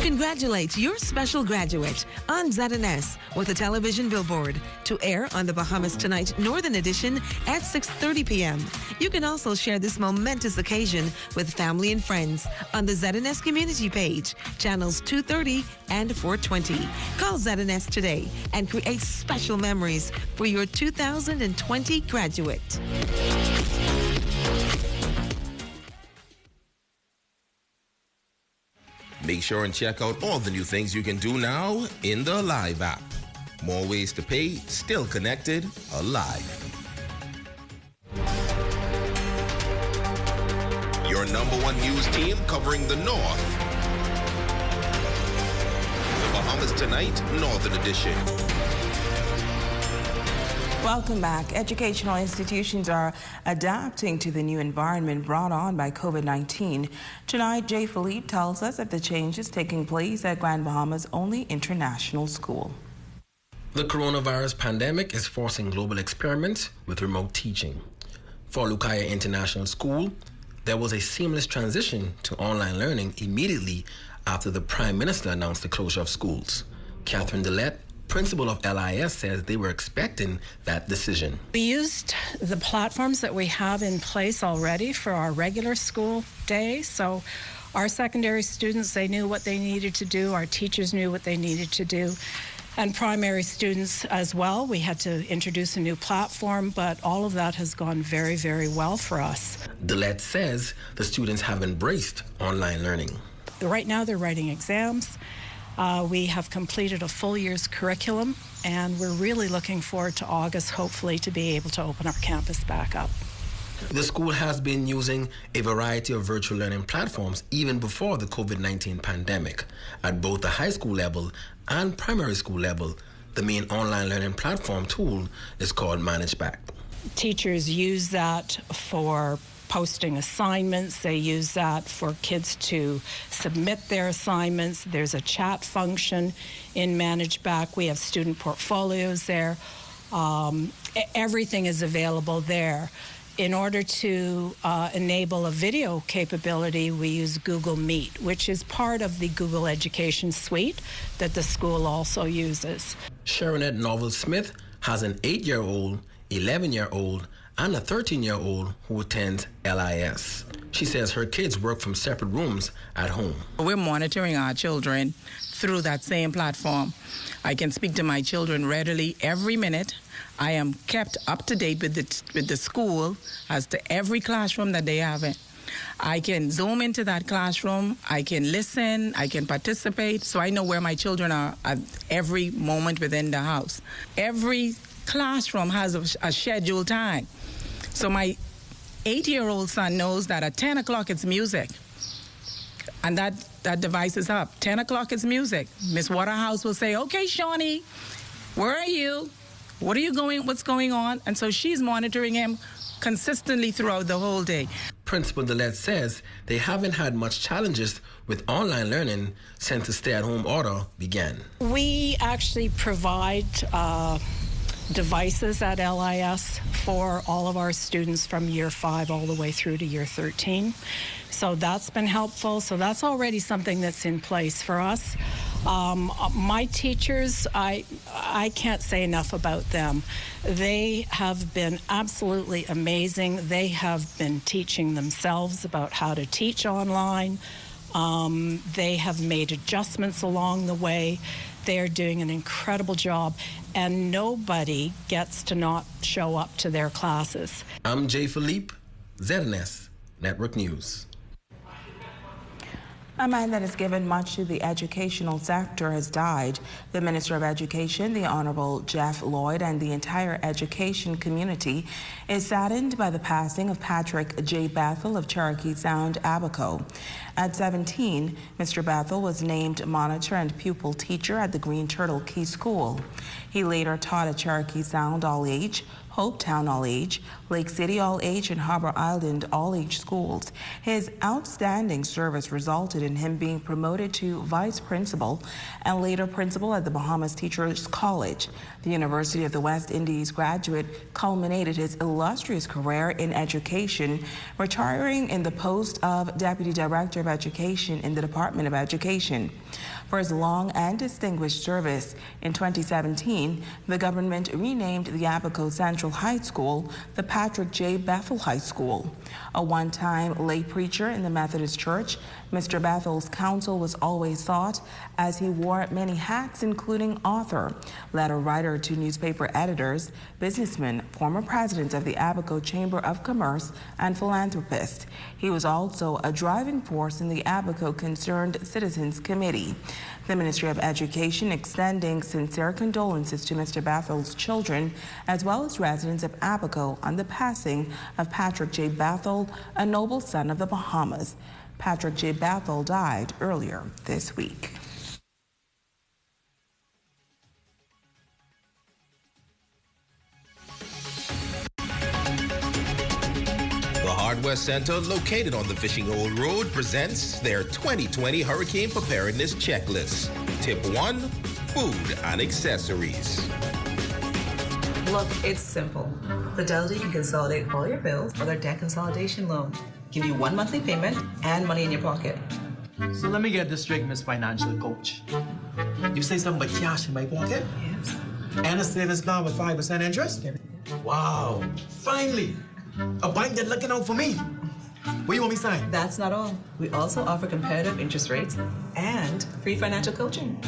Congratulate your special graduate on ZNS with a television billboard to air on the Bahamas Tonight Northern Edition at 6:30 p.m. You can also share this momentous occasion with family and friends on the ZNS community page, channels 230 and 420. Call ZNS today and create special memories for your 2020 graduate. Make sure and check out all the new things you can do now in the Alive app. More ways to pay, still connected, alive. Your #1 news team covering the North. The Bahamas Tonight Northern Edition. Welcome back. Educational institutions are adapting to the new environment brought on by COVID-19. Tonight, Jay Philippe tells us of the changes taking place at Grand Bahama's only international school. The coronavirus pandemic is forcing global experiments with remote teaching. For Lukaya International School, there was a seamless transition to online learning immediately after the Prime Minister announced the closure of schools. Catherine Dillette, Principal of LIS says they were expecting that decision. We used the platforms that we have in place already for our regular school day. So our secondary students, they knew what they needed to do. Our teachers knew what they needed to do. And primary students as well. We had to introduce a new platform, but all of that has gone very, very well for us. Dillette says the students have embraced online learning. Right now they're writing exams. We have completed a full year's curriculum, and we're really looking forward to August, hopefully, to be able to open our campus back up. The school has been using a variety of virtual learning platforms even before the COVID-19 pandemic. At both the high school level and primary school level, the main online learning platform tool is called ManageBack. Teachers use that for posting assignments. They use that for kids to submit their assignments. There's a chat function in ManageBack. We have student portfolios there. Everything is available there. In order to enable a video capability, we use Google Meet, which is part of the Google Education Suite that the school also uses. Sharonette Novell-Smith has an 8-year-old, 11-year-old, and a 13-year-old who attends LIS. She says her kids work from separate rooms at home. We're monitoring our children through that same platform. I can speak to my children readily every minute. I am kept up to date with the school as to every classroom that they have in. I can zoom into that classroom, I can listen, I can participate, so I know where my children are at every moment within the house. Every classroom has a scheduled time. So my 8-year-old son knows that at 10 o'clock it's music. And that device is up. 10 o'clock is music. Miss Waterhouse will say, okay, Shawnee, where are you? What's going on? And so she's monitoring him consistently throughout the whole day. Principal Dillette says they haven't had much challenges with online learning since the stay-at-home order began. We actually provide devices at LIS for all of our students from year 5 all the way through to year 13. So that's been helpful. So that's already something that's in place for us. My teachers, I can't say enough about them. They have been absolutely amazing. They have been teaching themselves about how to teach online. They have made adjustments along the way. They are doing an incredible job, and nobody gets to not show up to their classes. I'm Jay Philippe, ZNS Network News. A man that has given much to the educational sector has died. The Minister of Education, the Honorable Jeff Lloyd, and the entire education community is saddened by the passing of Patrick J. Bethel of Cherokee Sound, Abaco. At 17, Mr. Bethel was named monitor and pupil teacher at the Green Turtle Key School. He later taught at Cherokee Sound All-Age, Hopetown All-Age, Lake City All-Age, and Harbor Island All-Age schools. His outstanding service resulted in him being promoted to vice principal and later principal at the Bahamas Teachers College. The University of the West Indies graduate culminated his illustrious career in education, retiring in the post of Deputy Director of Education in the Department of Education. For his long and distinguished service, in 2017, the government renamed the Abaco Central High School the Patrick J. Bethel High School. A one-time lay preacher in the Methodist Church, Mr. Bethel's counsel was always sought as he wore many hats, including author, letter writer to newspaper editors, businessman, former president of the Abaco Chamber of Commerce, and philanthropist. He was also a driving force in the Abaco Concerned Citizens Committee. The Ministry of Education extending sincere condolences to Mr. Bethel's children, as well as residents of Abaco, on the passing of Patrick J. Bethel, a noble son of the Bahamas. Patrick J. Bethel died earlier this week. The Hardware Center, located on the Fishing Hole Road, presents their 2020 Hurricane Preparedness Checklist. Tip 1, food and accessories. Look, it's simple. Fidelity can consolidate all your bills for their debt consolidation loan. Give you one monthly payment and money in your pocket. So let me get this straight, Miss Financial Coach. You say something about cash in my pocket? Yes. And a savings plan with 5% interest? Wow. Finally, a bank that's looking out for me. What you want me to sign? That's not all. We also offer competitive interest rates and free financial coaching.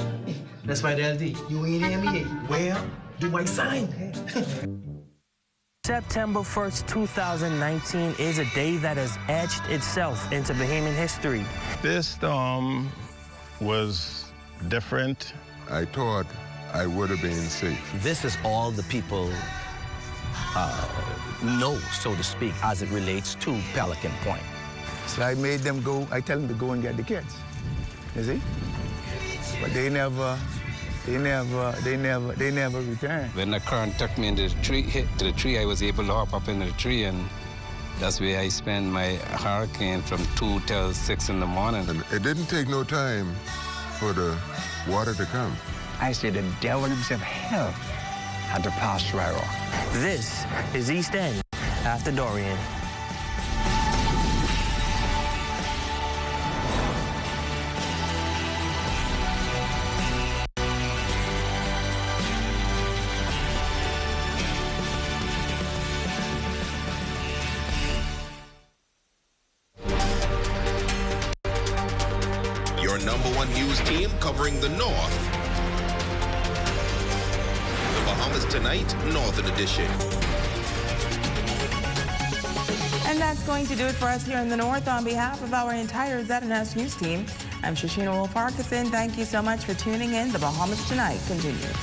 That's right, LD. You ain't hear me. Where do I sign? September 1st, 2019 is a day that has etched itself into Bahamian history. This storm was different. I thought I would have been safe. This is all the people know, so to speak, as it relates to Pelican Point. So I made them go, I tell them to go and get the kids, you see? But they never returned. When the current took me into the tree, I was able to hop up into the tree, and that's where I spent my hurricane from 2 till 6 in the morning. And it didn't take no time for the water to come. I said the devil himself, hell, had to pass right off. This is East End after Dorian. Your #1 news team covering the North. The Bahamas Tonight, Northern Edition. And that's going to do it for us here in the North. On behalf of our entire ZNS News team, I'm Shoshana Wolf-Parkinson. Thank you so much for tuning in. The Bahamas Tonight continues.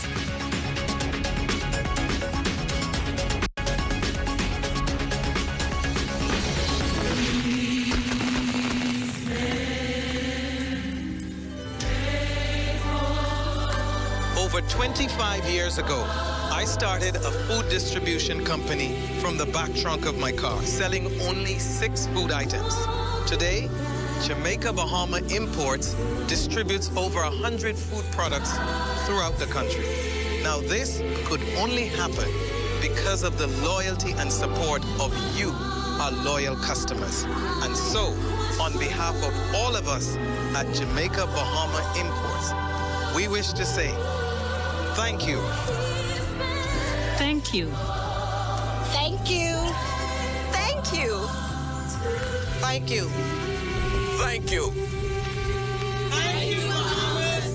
Over 25 years ago, I started a food distribution company from the back trunk of my car, selling only 6 food items. Today, Jamaica Bahama Imports distributes over 100 food products throughout the country. Now, this could only happen because of the loyalty and support of you, our loyal customers. And so, on behalf of all of us at Jamaica Bahama Imports, we wish to say, thank you. Thank you. Thank you. Thank you. Thank you. Thank you. Thank you, Bahamas.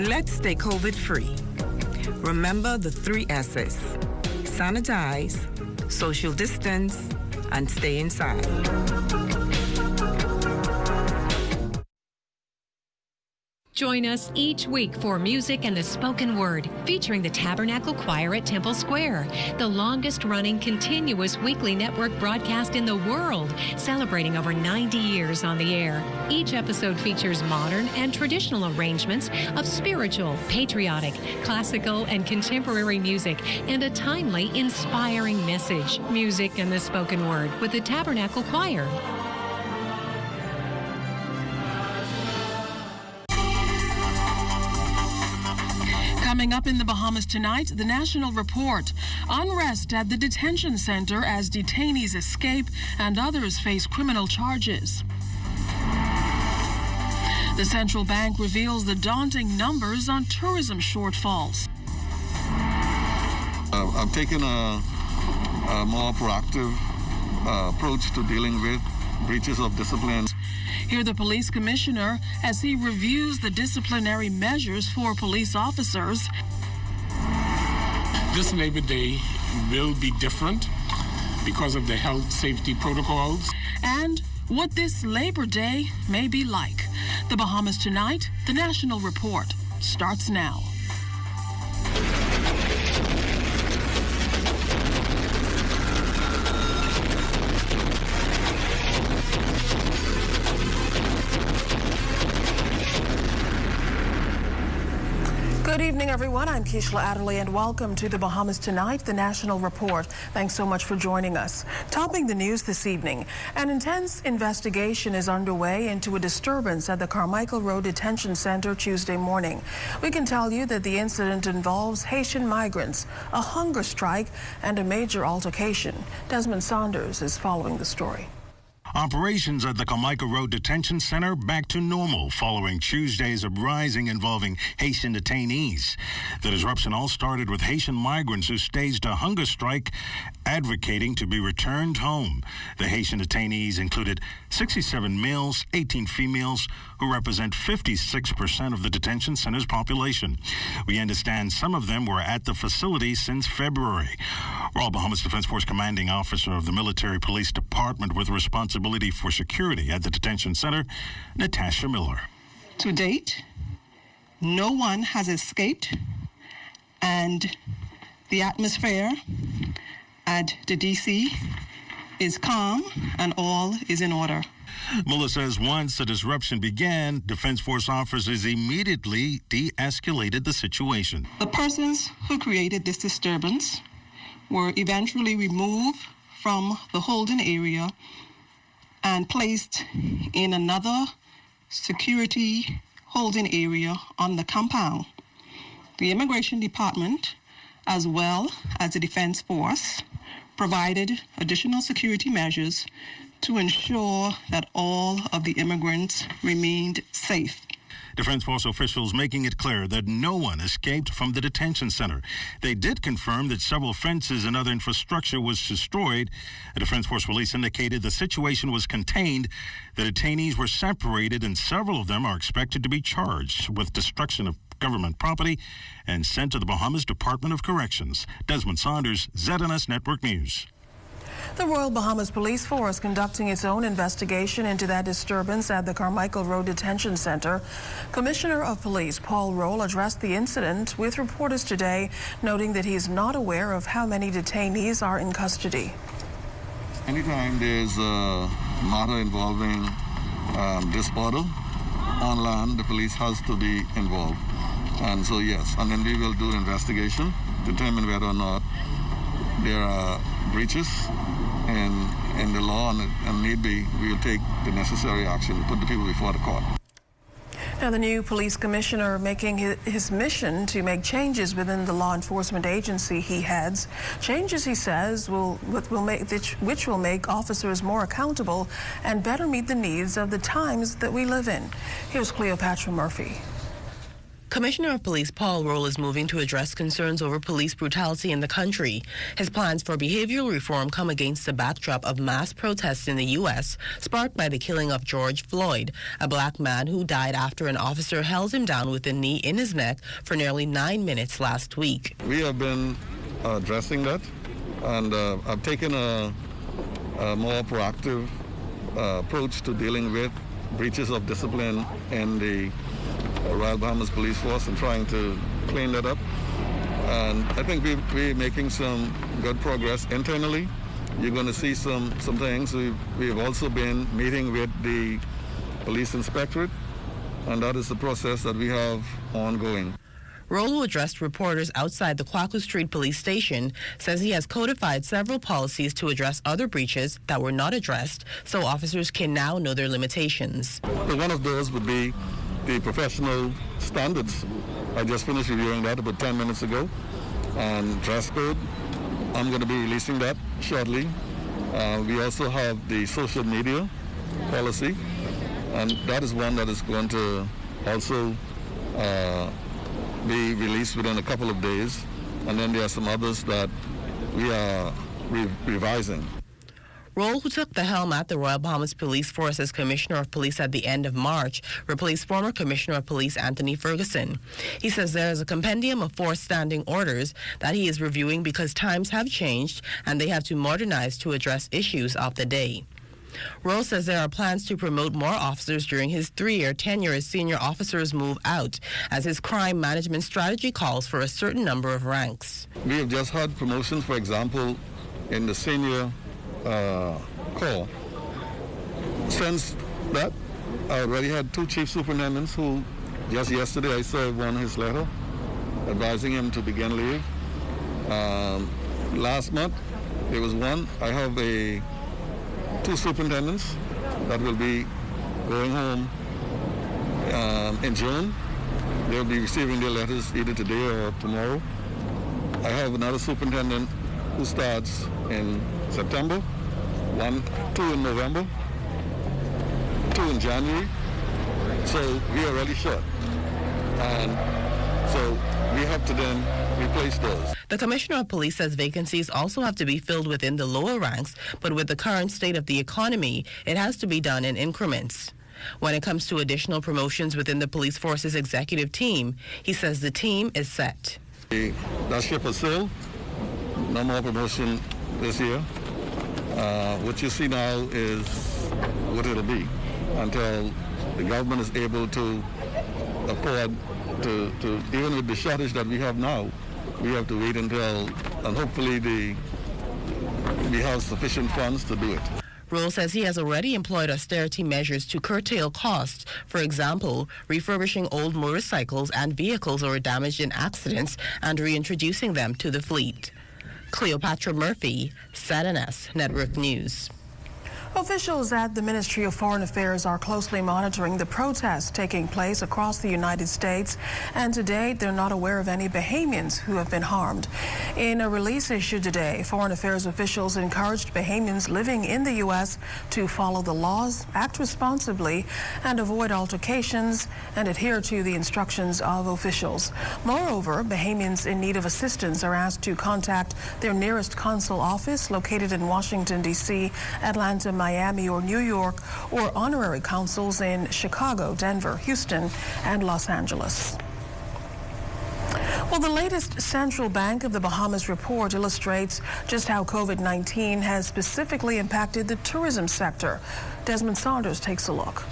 Let's stay COVID-free. Remember the 3 S's. Sanitize, social distance, and stay inside. Join us each week for Music and the Spoken Word, featuring the Tabernacle Choir at Temple Square, the longest-running continuous weekly network broadcast in the world, celebrating over 90 years on the air. Each episode features modern and traditional arrangements of spiritual, patriotic, classical, and contemporary music, and a timely, inspiring message. Music and the Spoken Word with the Tabernacle Choir. Coming up in the Bahamas tonight, the National Report. Unrest at the detention center as detainees escape and others face criminal charges. The central bank reveals the daunting numbers on tourism shortfalls. I'm taking a more proactive approach to dealing with breaches of discipline. Hear the police commissioner as he reviews the disciplinary measures for police officers. This Labor Day will be different because of the health safety protocols. And what this Labor Day may be like. The Bahamas Tonight, the National Report, starts now. Good evening, everyone. I'm Keishla Adderley, and welcome to the Bahamas Tonight, the National Report. Thanks so much for joining us. Topping the news this evening, an intense investigation is underway into a disturbance at the Carmichael Road Detention Center Tuesday morning. We can tell you that the incident involves Haitian migrants, a hunger strike, and a major altercation. Desmond Saunders is following the story. Operations at the Carmichael Road Detention Center back to normal following Tuesday's uprising involving Haitian detainees. The disruption all started with Haitian migrants who staged a hunger strike advocating to be returned home. The Haitian detainees included 67 males, 18 females, who represent 56% of the detention center's population. We understand some of them were at the facility since February. Royal Bahamas Defense Force commanding officer of the Military Police Department with responsibility for security at the detention center, Natasha Miller. To date, no one has escaped, and the atmosphere at the DC is calm and all is in order. Muller says once the disruption began, Defense Force officers immediately de-escalated the situation. The persons who created this disturbance were eventually removed from the holding area and placed in another security holding area on the compound. The Immigration Department, as well as the Defense Force, provided additional security measures to ensure that all of the immigrants remained safe. Defense Force officials making it clear that no one escaped from the detention center. They did confirm that several fences and other infrastructure was destroyed. A Defense Force release indicated the situation was contained. The detainees were separated, and several of them are expected to be charged with destruction of government property and sent to the Bahamas Department of Corrections. Desmond Saunders, ZNS Network News. The Royal Bahamas Police Force conducting its own investigation into that disturbance at the Carmichael Road Detention Center. Commissioner of Police Paul Roll addressed the incident with reporters today, noting that he is not aware of how many detainees are in custody. Anytime there's a matter involving disorder on land, the police has to be involved. And so, yes, and then we will do investigation, determine whether or not there are breaches in the law, and need be, we will take the necessary action to put the people before the court. Now, the new police commissioner making his mission to make changes within the law enforcement agency he heads. Changes, he says, which will make officers more accountable and better meet the needs of the times that we live in. Here's Cleopatra Murphy. Commissioner of Police Paul Roll is moving to address concerns over police brutality in the country. His plans for behavioral reform come against the backdrop of mass protests in the U.S. sparked by the killing of George Floyd, a black man who died after an officer held him down with a knee in his neck for nearly 9 minutes last week. We have been addressing that, and I've taken a more proactive approach to dealing with breaches of discipline in the Royal Bahamas Police Force and trying to clean that up. And I think we're making some good progress internally. You're going to see some things. We've also been meeting with the police inspectorate, and that is the process that we have ongoing. Roll, who addressed reporters outside the Kwaku Street police station, says he has codified several policies to address other breaches that were not addressed, so officers can now know their limitations. One of those would be the professional standards. I just finished reviewing that about 10 minutes ago. And dress code, I'm going to be releasing that shortly. We also have the social media policy, and that is one that is going to also be released within a couple of days. And then there are some others that we are revising. Roll, who took the helm at the Royal Bahamas Police Force as Commissioner of Police at the end of March, replaced former Commissioner of Police Anthony Ferguson. He says there is a compendium of 4 standing orders that he is reviewing because times have changed and they have to modernize to address issues of the day. Roll says there are plans to promote more officers during his 3-year tenure as senior officers move out, as his crime management strategy calls for a certain number of ranks. We have just had promotions, for example, in the senior call. Since that, I already had 2 chief superintendents who just yesterday I served one his letter, advising him to begin leave. Last month, there was one. I have two superintendents that will be going home in June. They'll be receiving their letters either today or tomorrow. I have another superintendent who starts in September, two in November, 2 in January. So we are really short. And so we have to then replace those. The Commissioner of Police says vacancies also have to be filled within the lower ranks, but with the current state of the economy, it has to be done in increments. When it comes to additional promotions within the police force's executive team, he says the team is set. That ship has sailed. No more promotion this year. What you see now is what it'll be until the government is able to afford to even with the shortage that we have now, we have to wait until, and hopefully we have sufficient funds to do it. Rule says he has already employed austerity measures to curtail costs. For example, refurbishing old motorcycles and vehicles that were damaged in accidents and reintroducing them to the fleet. Cleopatra Murphy, SAT&S Network News. Officials at the Ministry of Foreign Affairs are closely monitoring the protests taking place across the United States, and to date, they're not aware of any Bahamians who have been harmed. In a release issued today, Foreign Affairs officials encouraged Bahamians living in the U.S. to follow the laws, act responsibly, and avoid altercations and adhere to the instructions of officials. Moreover, Bahamians in need of assistance are asked to contact their nearest consul office located in Washington, D.C., Atlanta, Miami, or New York, or honorary consuls in Chicago, Denver, Houston, and Los Angeles. Well, the latest Central Bank of the Bahamas report illustrates just how COVID-19 has specifically impacted the tourism sector. Desmond Saunders takes a look.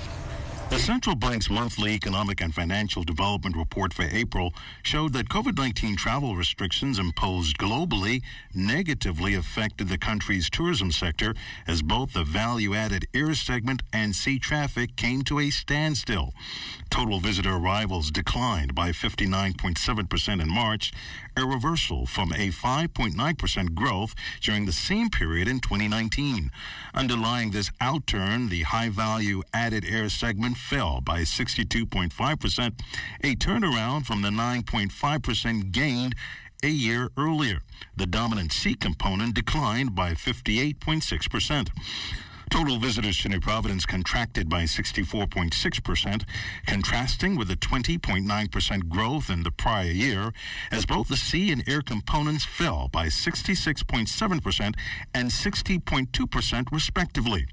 The Central Bank's monthly economic and financial development report for April showed that COVID-19 travel restrictions imposed globally negatively affected the country's tourism sector as both the value-added air segment and sea traffic came to a standstill. Total visitor arrivals declined by 59.7% in March, a reversal from a 5.9% growth during the same period in 2019. Underlying this outturn, the high-value added air segment fell by 62.5%, a turnaround from the 9.5% gained a year earlier. The dominant sea component declined by 58.6%. Total visitors to New Providence contracted by 64.6%, contrasting with the 20.9% growth in the prior year, as both the sea and air components fell by 66.7% and 60.2% respectively.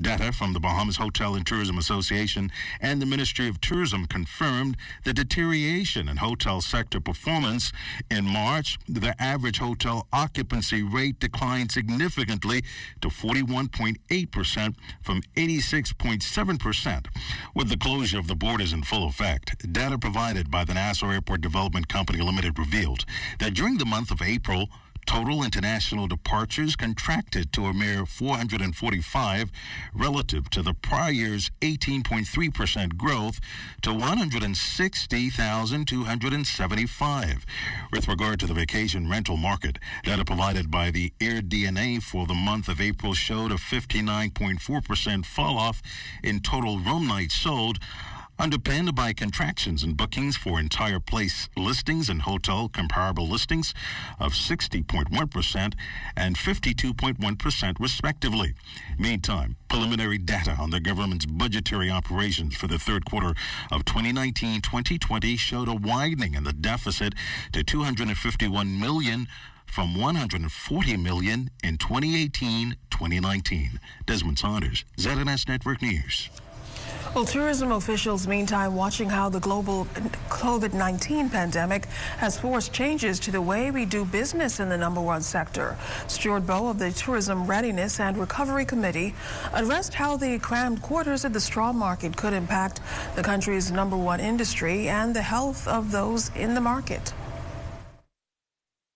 Data from the Bahamas Hotel and Tourism Association and the Ministry of Tourism confirmed the deterioration in hotel sector performance. In March, the average hotel occupancy rate declined significantly to 41.8%. From 86.7%. With the closure of the borders in full effect, data provided by the Nassau Airport Development Company Limited revealed that during the month of April, total international departures contracted to a mere 445 relative to the prior year's 18.3% growth to 160,275. With regard to the vacation rental market, data provided by the AirDNA for the month of April showed a 59.4% fall-off in total room nights sold, underpinned by contractions in bookings for entire place listings and hotel comparable listings of 60.1% and 52.1% respectively. Meantime, preliminary data on the government's budgetary operations for the third quarter of 2019-2020 showed a widening in the deficit to $251 million from $140 million in 2018-2019. Desmond Saunders, ZNS Network News. Well, tourism officials, meantime, watching how the global COVID-19 pandemic has forced changes to the way we do business in the number one sector. Stuart Bowe of the Tourism Readiness and Recovery Committee addressed how the crammed quarters of the straw market could impact the country's number one industry and the health of those in the market.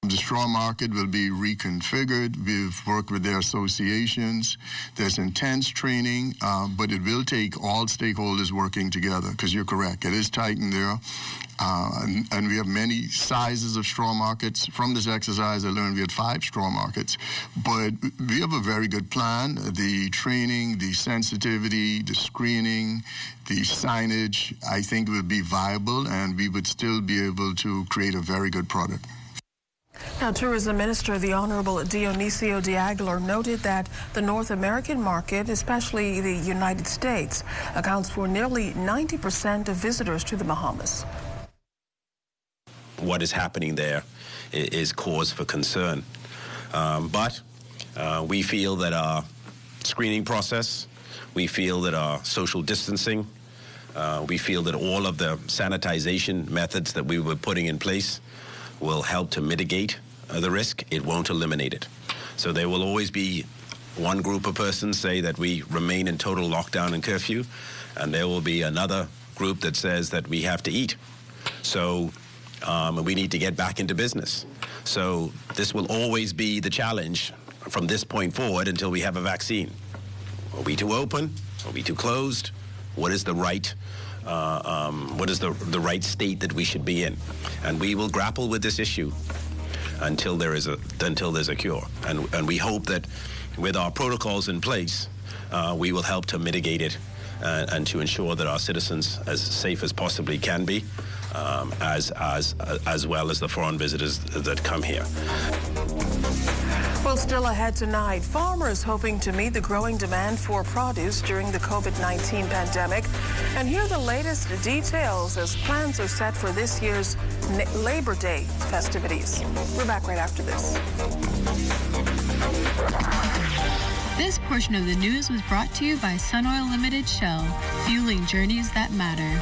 The straw market will be reconfigured. We've worked with their associations. There's intense training, but it will take all stakeholders working together, because you're correct. It is tightened there. And we have many sizes of straw markets. From this exercise, I learned we had 5 straw markets. But we have a very good plan. The training, the sensitivity, the screening, the signage, I think will be viable, and we would still be able to create a very good product. Now, Tourism Minister, the Honorable Dionisio de Aguilar, noted that the North American market, especially the United States, accounts for nearly 90% of visitors to the Bahamas. What is happening there is cause for concern. But we feel that our screening process, we feel that our social distancing, we feel that all of the sanitization methods that we were putting in place will help to mitigate the risk. It won't eliminate it. So there will always be one group of persons say that we remain in total lockdown and curfew, and there will be another group that says that we have to eat. So we need to get back into business. So this will always be the challenge from this point forward until we have a vaccine. Are we too open? Are we too closed? What is the right the right state that we should be in? And we will grapple with this issue until there's a cure. And we hope that with our protocols in place, we will help to mitigate it and to ensure that our citizens as safe as possibly can be, as well as the foreign visitors that come here. Well, still ahead tonight, farmers hoping to meet the growing demand for produce during the COVID-19 pandemic. And here are the latest details as plans are set for this year's Labor Day festivities. We're back right after this. This portion of the news was brought to you by Sunoil Limited Shell, fueling journeys that matter.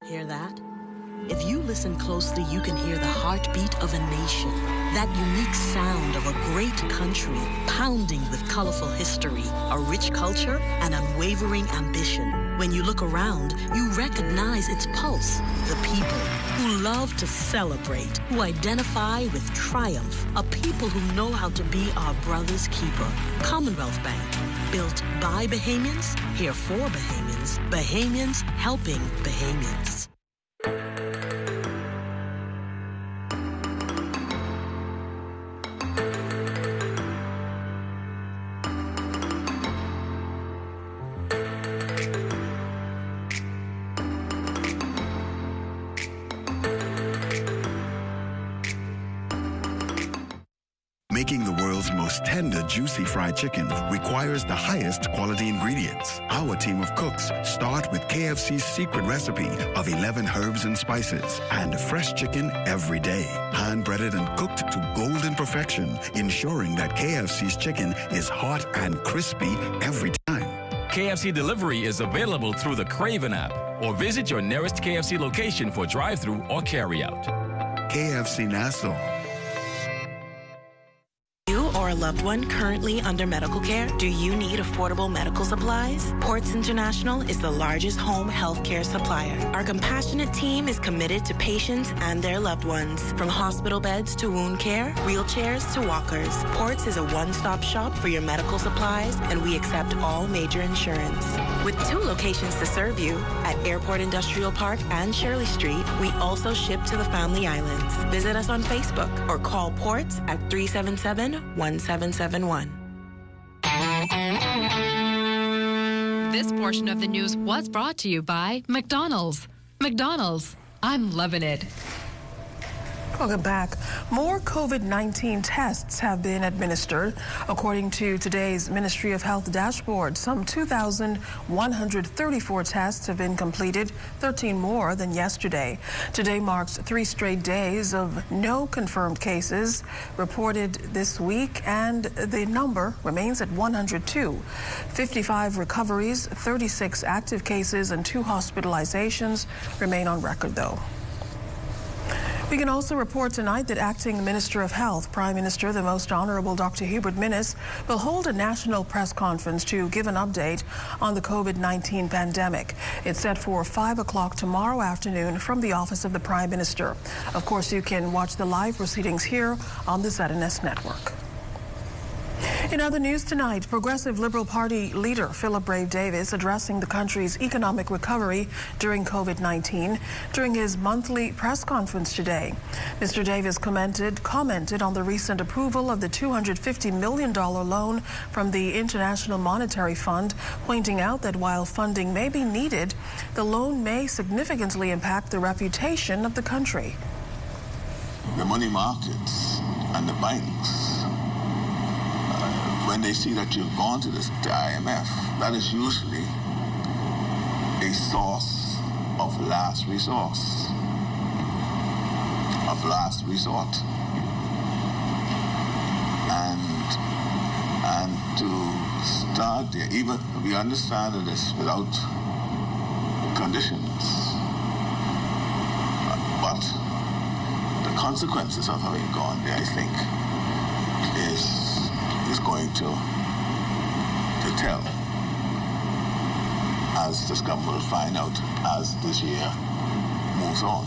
Hear that? If you listen closely, you can hear the heartbeat of a nation. That unique sound of a great country, pounding with colorful history, a rich culture, and unwavering ambition. When you look around, you recognize its pulse. The people who love to celebrate, who identify with triumph, a people who know how to be our brother's keeper. Commonwealth Bank, built by Bahamians, here for Bahamians. Bahamians helping Bahamians. Making the world's most tender, juicy fried chicken requires the highest quality ingredients. Our team of cooks start with KFC's secret recipe of 11 herbs and spices and fresh chicken every day. Hand-breaded and cooked to golden perfection, ensuring that KFC's chicken is hot and crispy every time. KFC delivery is available through the Craven app or visit your nearest KFC location for drive-thru or carry-out. KFC Nassau. Or a loved one currently under medical care? Do you need affordable medical supplies? Ports International is the largest home health care supplier. Our compassionate team is committed to patients and their loved ones. From hospital beds to wound care, wheelchairs to walkers, Ports is a one-stop shop for your medical supplies, and we accept all major insurance. With 2 locations to serve you, at Airport Industrial Park and Shirley Street, we also ship to the Family Islands. Visit us on Facebook or call Ports at 377-1771. This portion of the news was brought to you by McDonald's. McDonald's, I'm loving it. Welcome back. More COVID-19 tests have been administered. According to today's Ministry of Health dashboard, some 2,134 tests have been completed, 13 more than yesterday. Today marks 3 straight days of no confirmed cases reported this week, and the number remains at 102. 55 recoveries, 36 active cases, and 2 hospitalizations remain on record, though. We can also report tonight that Acting Minister of Health, Prime Minister the Most Honorable Dr. Hubert Minnis, will hold a national press conference to give an update on the COVID-19 pandemic. It's set for 5 o'clock tomorrow afternoon from the office of the Prime Minister. Of course, you can watch the live proceedings here on the ZNS network. In other news tonight, Progressive Liberal Party leader Philip Brave Davis addressing the country's economic recovery during COVID-19 during his monthly press conference today. Mr. Davis commented on the recent approval of the $250 million loan from the International Monetary Fund, pointing out that while funding may be needed, the loan may significantly impact the reputation of the country. The money markets and the banks, when they see that you've gone to the IMF, that is usually a source of last resort. And to start there, even we understand that it's without conditions, but the consequences of having gone there, I think, is going to tell, as this government will find out as this year moves on.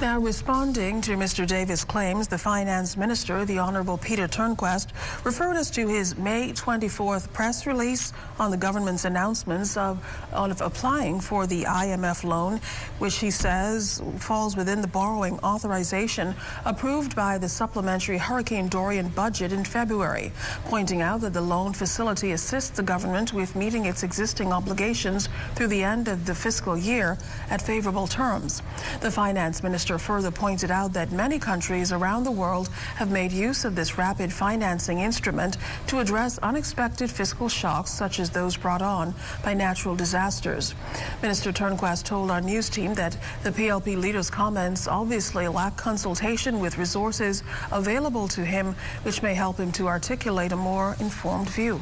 Now, responding to Mr. Davis' claims, the Finance Minister, the Honourable Peter Turnquest, referred us to his May 24th press release on the government's announcements of applying for the IMF loan, which he says falls within the borrowing authorization approved by the supplementary Hurricane Dorian budget in February, pointing out that the loan facility assists the government with meeting its existing obligations through the end of the fiscal year at favourable terms. The Finance Minister further pointed out that many countries around the world have made use of this rapid financing instrument to address unexpected fiscal shocks such as those brought on by natural disasters. Minister Turnquest told our news team that the PLP leader's comments obviously lack consultation with resources available to him, which may help him to articulate a more informed view.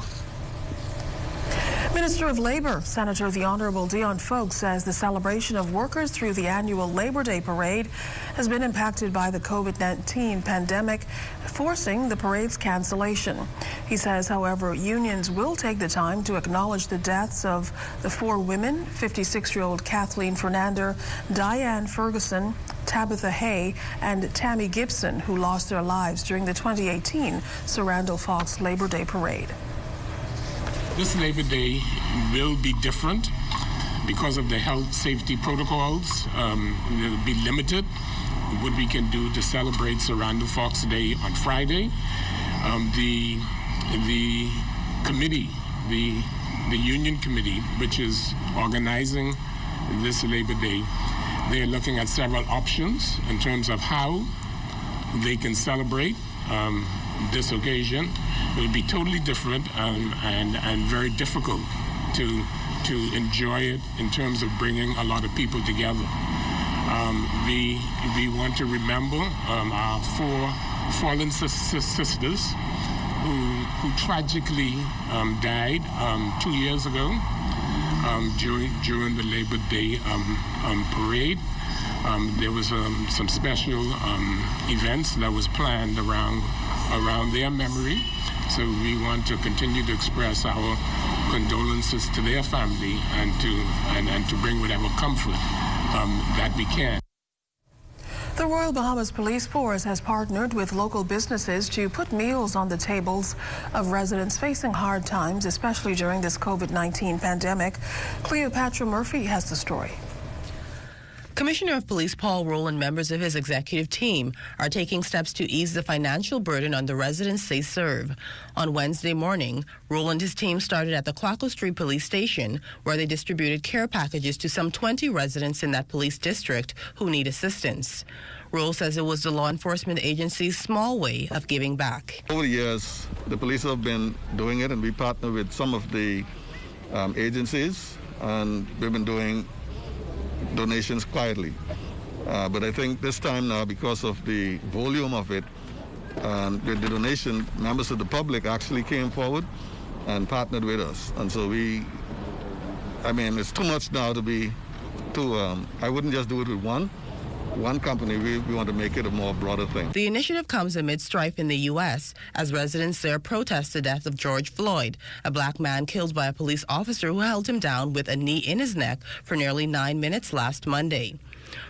Minister of Labour, Senator the Honourable Dion Folk, says the celebration of workers through the annual Labour Day parade has been impacted by the COVID-19 pandemic, forcing the parade's cancellation. He says, however, unions will take the time to acknowledge the deaths of the 4 women, 56-year-old Kathleen Fernander, Diane Ferguson, Tabitha Hay, and Tammy Gibson, who lost their lives during the 2018 Sir Randall Fox Labour Day parade. This Labor Day will be different because of the health safety protocols. They'll be limited what we can do to celebrate Sir Randall Fox Day on Friday. The committee, the union committee, which is organizing this Labor Day, they're looking at several options in terms of how they can celebrate this occasion. It will be totally different and very difficult to enjoy it in terms of bringing a lot of people together. We want to remember our 4 fallen sisters who tragically died 2 years ago during the Labor Day parade. There was some special events that was planned around their memory. So we want to continue to express our condolences to their family and to bring whatever comfort that we can. The Royal Bahamas Police Force has partnered with local businesses to put meals on the tables of residents facing hard times, especially during this COVID-19 pandemic. Cleopatra Murphy has the story. Commissioner of Police Paul Rule and members of his executive team are taking steps to ease the financial burden on the residents they serve. On Wednesday morning, Rule and his team started at the Clacko Street Police Station, where they distributed care packages to some 20 residents in that police district who need assistance. Rule says it was the law enforcement agency's small way of giving back. Over the years, the police have been doing it, and we partner with some of the agencies, and we've been doing donations quietly. But I think this time now, because of the volume of it, with the donation, members of the public actually came forward and partnered with us. And so it's too much now to be I wouldn't just do it with one. one company. We want to make it a more broader thing. The initiative comes amid strife in the U.S. as residents there protest the death of George Floyd, a black man killed by a police officer who held him down with a knee in his neck for nearly 9 minutes last Monday.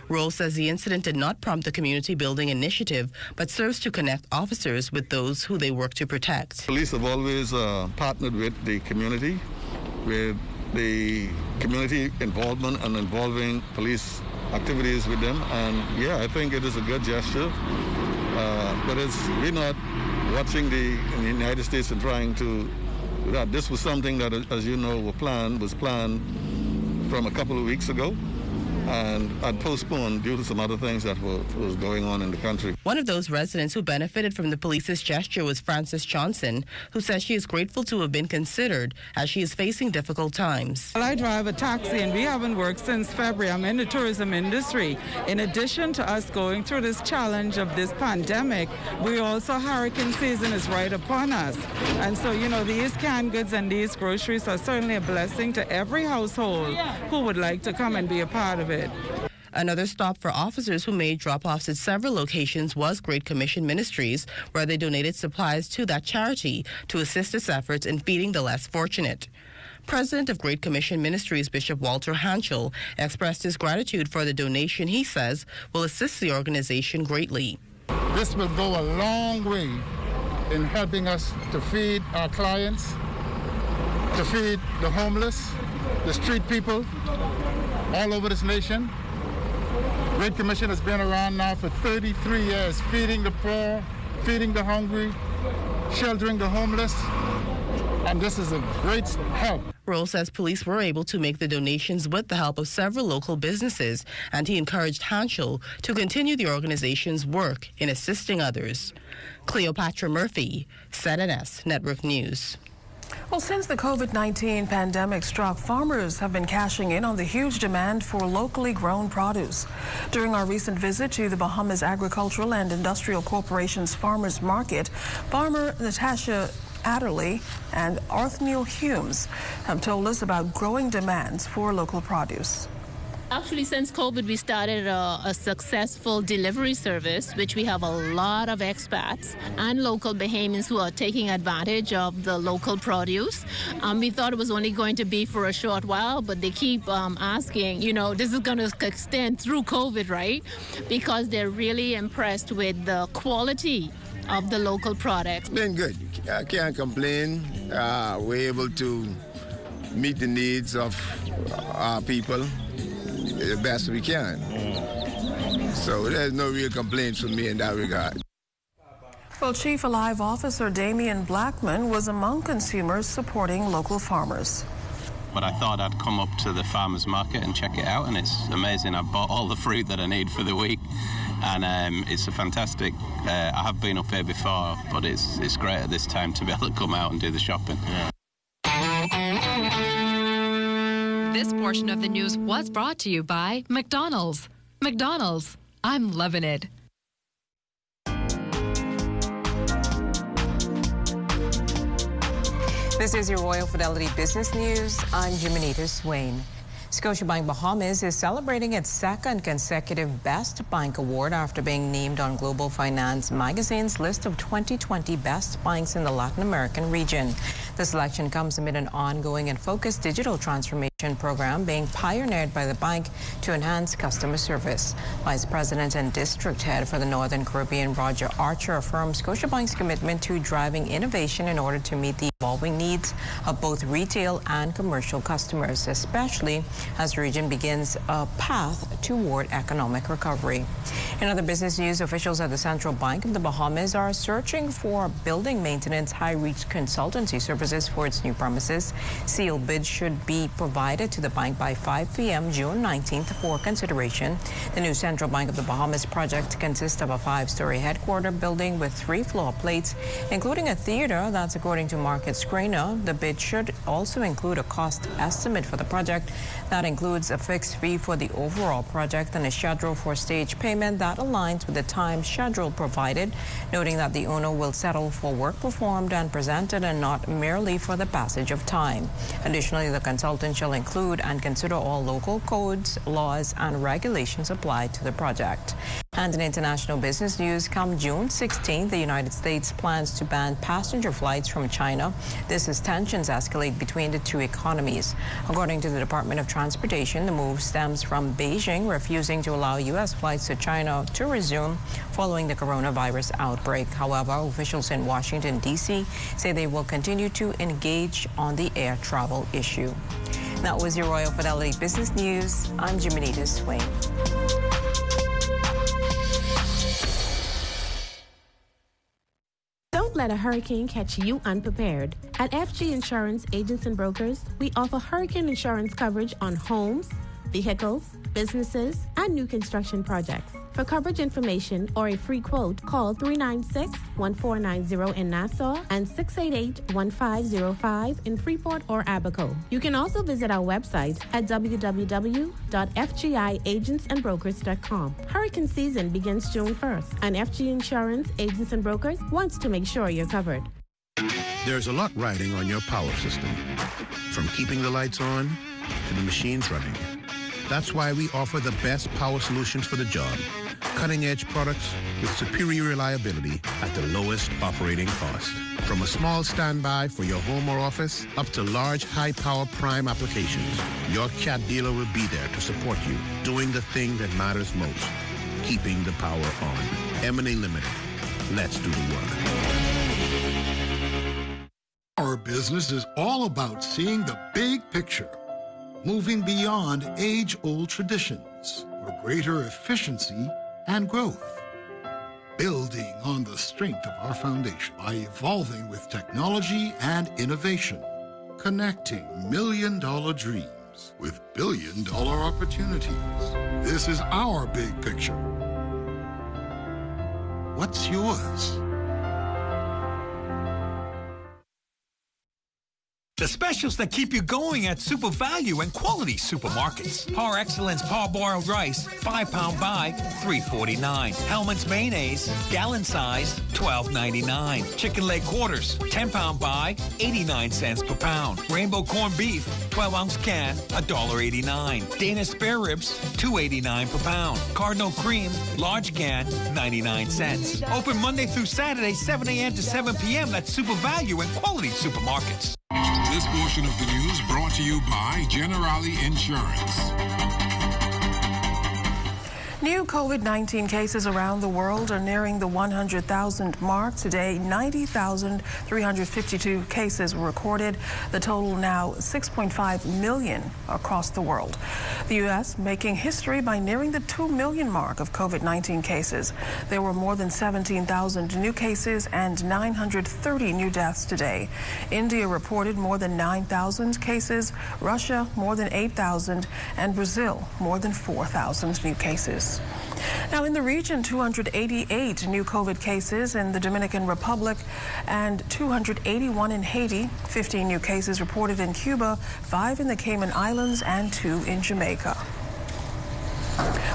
Roll says the incident did not prompt the community building initiative, but serves to connect officers with those who they work to protect. Police have always partnered with the community, with the community involvement and involving police activities with them. And yeah, I think it is a good gesture. But we're not watching in the United States and trying to do that. This was something that, as you know, was planned from a couple of weeks ago, and had postponed due to some other things that was going on in the country. One of those residents who benefited from the police's gesture was Frances Johnson, who says she is grateful to have been considered as she is facing difficult times. Well, I drive a taxi and we haven't worked since February. I'm in the tourism industry. In addition to us going through this challenge of this pandemic, we also, hurricane season is right upon us. And so, these canned goods and these groceries are certainly a blessing to every household who would like to come and be a part of it. Another stop for officers who made drop-offs at several locations was Great Commission Ministries, where they donated supplies to that charity to assist its efforts in feeding the less fortunate. President of Great Commission Ministries, Bishop Walter Hanschel, expressed his gratitude for the donation he says will assist the organization greatly. This will go a long way in helping us to feed our clients, to feed the homeless, the street people, all over this nation. Great Commission has been around now for 33 years, feeding the poor, feeding the hungry, sheltering the homeless, and this is a great help. Roll says police were able to make the donations with the help of several local businesses, and he encouraged Hanschel to continue the organization's work in assisting others. Cleopatra Murphy, ZNS Network News. Well, since the COVID-19 pandemic struck, farmers have been cashing in on the huge demand for locally grown produce. During our recent visit to the Bahamas Agricultural and Industrial Corporation's Farmers Market, farmer Natasha Adderley and Arthniel Humes have told us about growing demands for local produce. Actually, since COVID, we started a successful delivery service, which we have a lot of expats and local Bahamians who are taking advantage of the local produce. We thought it was only going to be for a short while, but they keep asking, this is going to extend through COVID, right? Because they're really impressed with the quality of the local products. It's been good. I can't complain. We're able to meet the needs of our people the best we can. So there's no real complaints from me in that regard. Well, Chief Alive Officer Damian Blackman was among consumers supporting local farmers. But I thought I'd come up to the farmers market and check it out, and it's amazing. I bought all the fruit that I need for the week, and it's a fantastic. I have been up here before, but it's great at this time to be able to come out and do the shopping. Yeah. This portion of the news was brought to you by McDonald's. McDonald's, I'm loving it. This is your Royal Fidelity Business News. I'm Jimenita Swain. Scotiabank Bahamas is celebrating its second consecutive Best Bank Award after being named on Global Finance magazine's list of 2020 best banks in the Latin American region. The selection comes amid an ongoing and focused digital transformation program being pioneered by the bank to enhance customer service. Vice President and District Head for the Northern Caribbean, Roger Archer, affirmed Scotiabank's commitment to driving innovation in order to meet the evolving needs of both retail and commercial customers, especially as the region begins a path toward economic recovery. In other business news, officials at the Central Bank of the Bahamas are searching for building maintenance high-reach consultancy services for its new premises. Sealed bids should be provided to the bank by 5 p.m. June 19th for consideration. The new Central Bank of the Bahamas project consists of a 5-story headquarter building with 3 floor plates, including a theater. That's according to Market Screener. The bid should also include a cost estimate for the project. That includes a fixed fee for the overall project and a schedule for stage payment that aligns with the time schedule provided, noting that the owner will settle for work performed and presented and not merely for the passage of time. Additionally, the consultant shall include and consider all local codes, laws, and regulations applied to the project. And in international business news, come June 16th, the United States plans to ban passenger flights from China. This as tensions escalate between the two economies. According to the Department of Transportation, the move stems from Beijing refusing to allow U.S. flights to China to resume following the coronavirus outbreak. However, officials in Washington, D.C. say they will continue to engage on the air travel issue. That was your Royal Fidelity Business News. I'm Jimenita Swain. Don't let a hurricane catch you unprepared. At FG Insurance Agents and Brokers, we offer hurricane insurance coverage on homes, vehicles, businesses, and new construction projects. For coverage information or a free quote, call 396-1490 in Nassau and 688-1505 in Freeport or Abaco. You can also visit our website at www.fgiagentsandbrokers.com. Hurricane season begins June 1st, and FG Insurance Agents and Brokers wants to make sure you're covered. There's a lot riding on your power system, from keeping the lights on to the machines running. That's why we offer the best power solutions for the job. Cutting-edge products with superior reliability at the lowest operating cost. From a small standby for your home or office up to large high-power prime applications, your Cat dealer will be there to support you, doing the thing that matters most, keeping the power on. M&A Limited. Let's do the work. Our business is all about seeing the big picture, moving beyond age-old traditions for greater efficiency and growth, building on the strength of our foundation by evolving with technology and innovation, connecting million-dollar dreams with billion-dollar opportunities. This is our big picture. What's yours? The specials that keep you going at Super Value and Quality Supermarkets. Par Excellence Parboiled Rice, 5-pound bag, $3.49. Hellmann's Mayonnaise, gallon size, $12.99. Chicken leg quarters, 10-pound bag, 89 cents per pound. Rainbow corned beef, 12-ounce can, $1.89. Dana spare ribs, $2.89 per pound. Cardinal cream, large can, 99 cents. Open Monday through Saturday, 7 a.m. to 7 p.m. That's Super Value and Quality Supermarkets. This portion of the news brought to you by Generali Insurance. New COVID-19 cases around the world are nearing the 100,000 mark. Today, 90,352 cases were recorded. The total now 6.5 million across the world. The U.S. making history by nearing the 2 million mark of COVID-19 cases. There were more than 17,000 new cases and 930 new deaths today. India reported more than 9,000 cases, Russia more than 8,000, and Brazil more than 4,000 new cases. Now, in the region, 288 new COVID cases in the Dominican Republic and 281 in Haiti, 15 new cases reported in Cuba, 5 in the Cayman Islands, and 2 in Jamaica.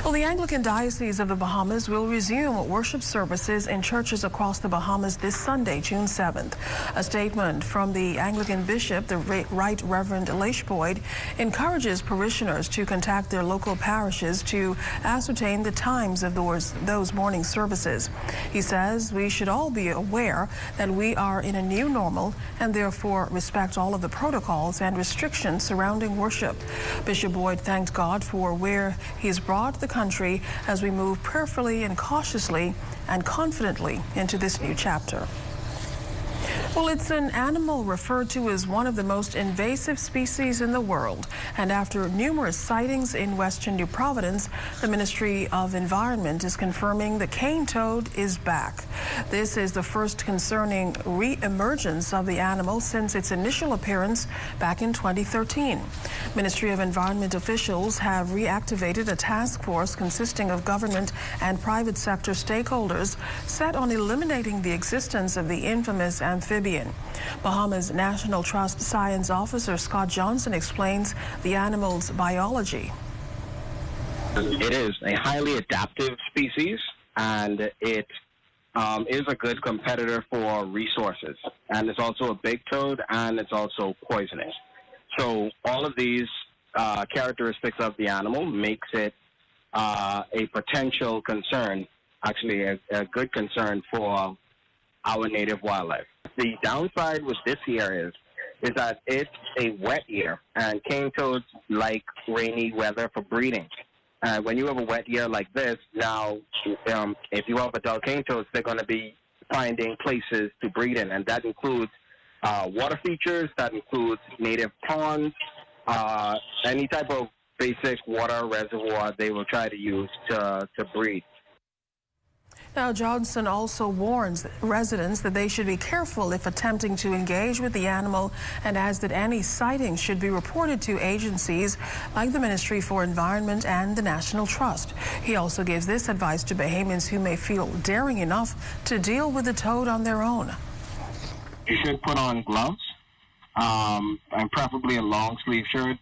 Well, the Anglican Diocese of the Bahamas will resume worship services in churches across the Bahamas this Sunday, June 7th. A statement from the Anglican Bishop, the Right Reverend Leish Boyd, encourages parishioners to contact their local parishes to ascertain the times of those morning services. He says we should all be aware that we are in a new normal and therefore respect all of the protocols and restrictions surrounding worship. Bishop Boyd thanked God for where he's brought the country as we move prayerfully and cautiously and confidently into this new chapter. Well, it's an animal referred to as one of the most invasive species in the world. And after numerous sightings in western New Providence, the Ministry of Environment is confirming the cane toad is back. This is the first concerning re-emergence of the animal since its initial appearance back in 2013. Ministry of Environment officials have reactivated a task force consisting of government and private sector stakeholders set on eliminating the existence of the infamous amphibian. Bahamas National Trust Science Officer Scott Johnson explains the animal's biology. It is a highly adaptive species, and it is a good competitor for resources. And it's also a big toad, and it's also poisonous. So all of these characteristics of the animal makes it a potential concern, actually a good concern for our native wildlife. The downside with this year is that it's a wet year, and cane toads like rainy weather for breeding. When you have a wet year like this, now if you have adult cane toads, they're going to be finding places to breed in, and that includes water features, that includes native ponds, any type of basic water reservoir they will try to use to breed. Now, Johnson also warns residents that they should be careful if attempting to engage with the animal, and adds that any sightings should be reported to agencies like the Ministry for Environment and the National Trust. He also gives this advice to Bahamians who may feel daring enough to deal with the toad on their own. You should put on gloves and preferably a long sleeve shirt.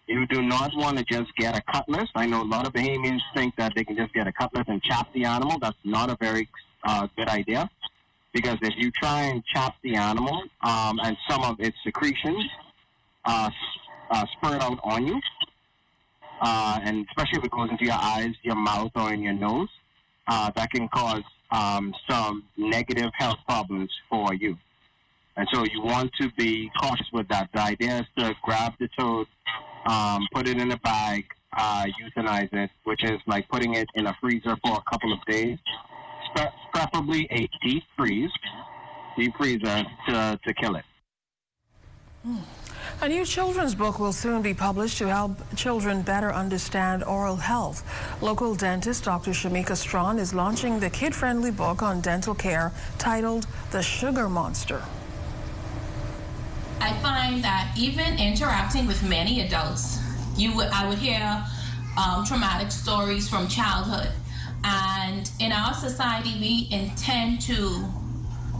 You do not want to just get a cutlass. I know a lot of Bahamians think that they can just get a cutlass and chop the animal. That's not a very good idea, because if you try and chop the animal and some of its secretions spurt out on you, and especially if it goes into your eyes, your mouth, or in your nose, that can cause some negative health problems for you. And so you want to be cautious with that. The idea is to grab the toad, put it in a bag, euthanize it, which is like putting it in a freezer for a couple of days, preferably a deep freezer to kill it. A new children's book will soon be published to help children better understand oral health. Local dentist Dr. Shamika Strawn is launching the kid-friendly book on dental care titled The Sugar Monster. I find that even interacting with many adults, I would hear traumatic stories from childhood. And in our society, we intend to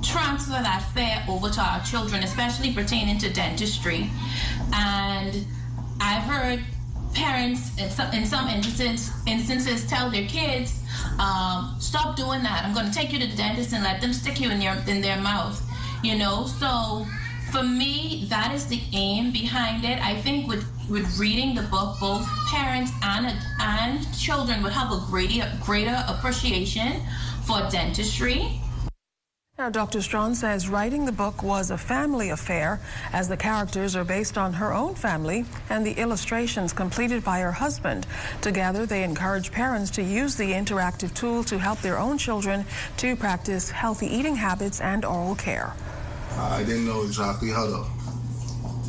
transfer that fear over to our children, especially pertaining to dentistry. And I've heard parents in some instances tell their kids, stop doing that. I'm going to take you to the dentist and let them stick you in their mouth, So for me, that is the aim behind it. I think with reading the book, both parents and children would have a greater appreciation for dentistry. Now, Dr. Strawn says writing the book was a family affair, as the characters are based on her own family and the illustrations completed by her husband. Together, they encourage parents to use the interactive tool to help their own children to practice healthy eating habits and oral care. I didn't know exactly how to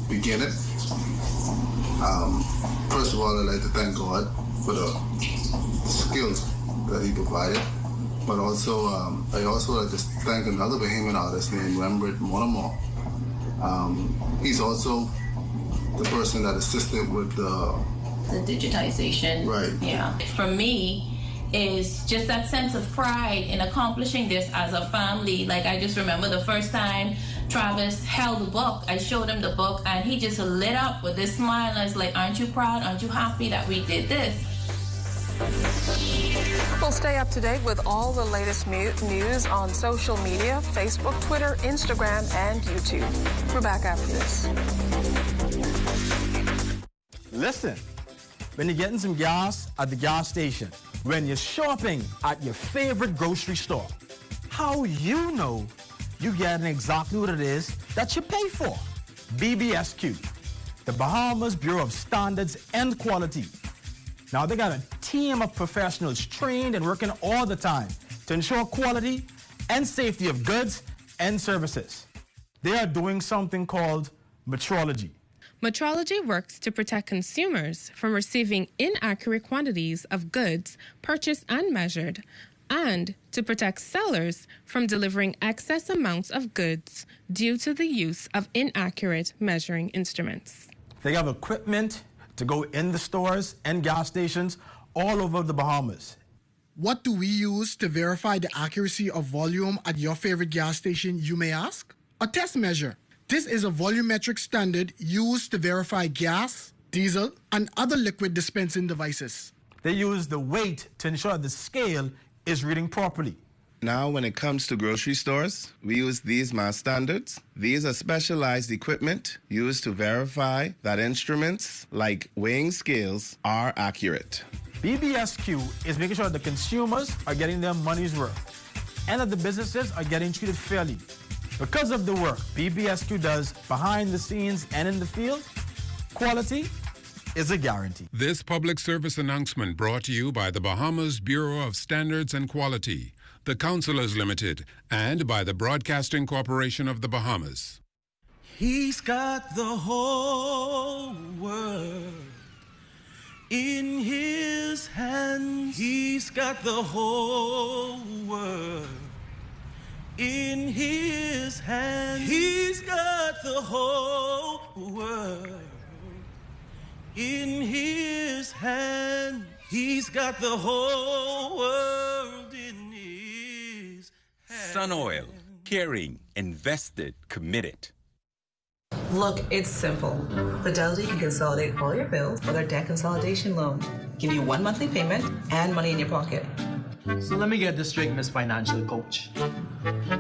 begin it. First of all, I'd like to thank God for the skills that He provided. But also, I also like to thank another Bahamian artist named Rembrandt Monomore. He's also the person that assisted with the digitization. Right. Yeah. For me, is just that sense of pride in accomplishing this as a family. Like, I just remember the first time Travis held the book, I showed him the book, and he just lit up with this smile. And I was like, aren't you proud? Aren't you happy that we did this? We'll stay up to date with all the latest news on social media, Facebook, Twitter, Instagram, and YouTube. We're back after this. Listen, when you're getting some gas at the gas station, when you're shopping at your favorite grocery store, how you know you're getting exactly what it is that you pay for? BBSQ, the Bahamas Bureau of Standards and Quality. Now, they got a team of professionals trained and working all the time to ensure quality and safety of goods and services. They are doing something called metrology. Metrology works to protect consumers from receiving inaccurate quantities of goods purchased and measured, and to protect sellers from delivering excess amounts of goods due to the use of inaccurate measuring instruments. They have equipment to go in the stores and gas stations all over the Bahamas. What do we use to verify the accuracy of volume at your favorite gas station, you may ask? A test measure. This is a volumetric standard used to verify gas, diesel, and other liquid dispensing devices. They use the weight to ensure the scale is reading properly. Now, when it comes to grocery stores, we use these mass standards. These are specialized equipment used to verify that instruments like weighing scales are accurate. BBSQ is making sure that the consumers are getting their money's worth and that the businesses are getting treated fairly. Because of the work BBSQ does behind the scenes and in the field, quality is a guarantee. This public service announcement brought to you by the Bahamas Bureau of Standards and Quality, the Counselors Limited, and by the Broadcasting Corporation of the Bahamas. He's got the whole world in his hands. He's got the whole world in his hands. He's got the whole world in his hand. He's got the whole world in his hand. Sun Oil, caring, invested, committed. Look, it's simple. Fidelity can consolidate all your bills with our debt consolidation loan. Give you one monthly payment and money in your pocket. So let me get this straight, Miss Financial Coach.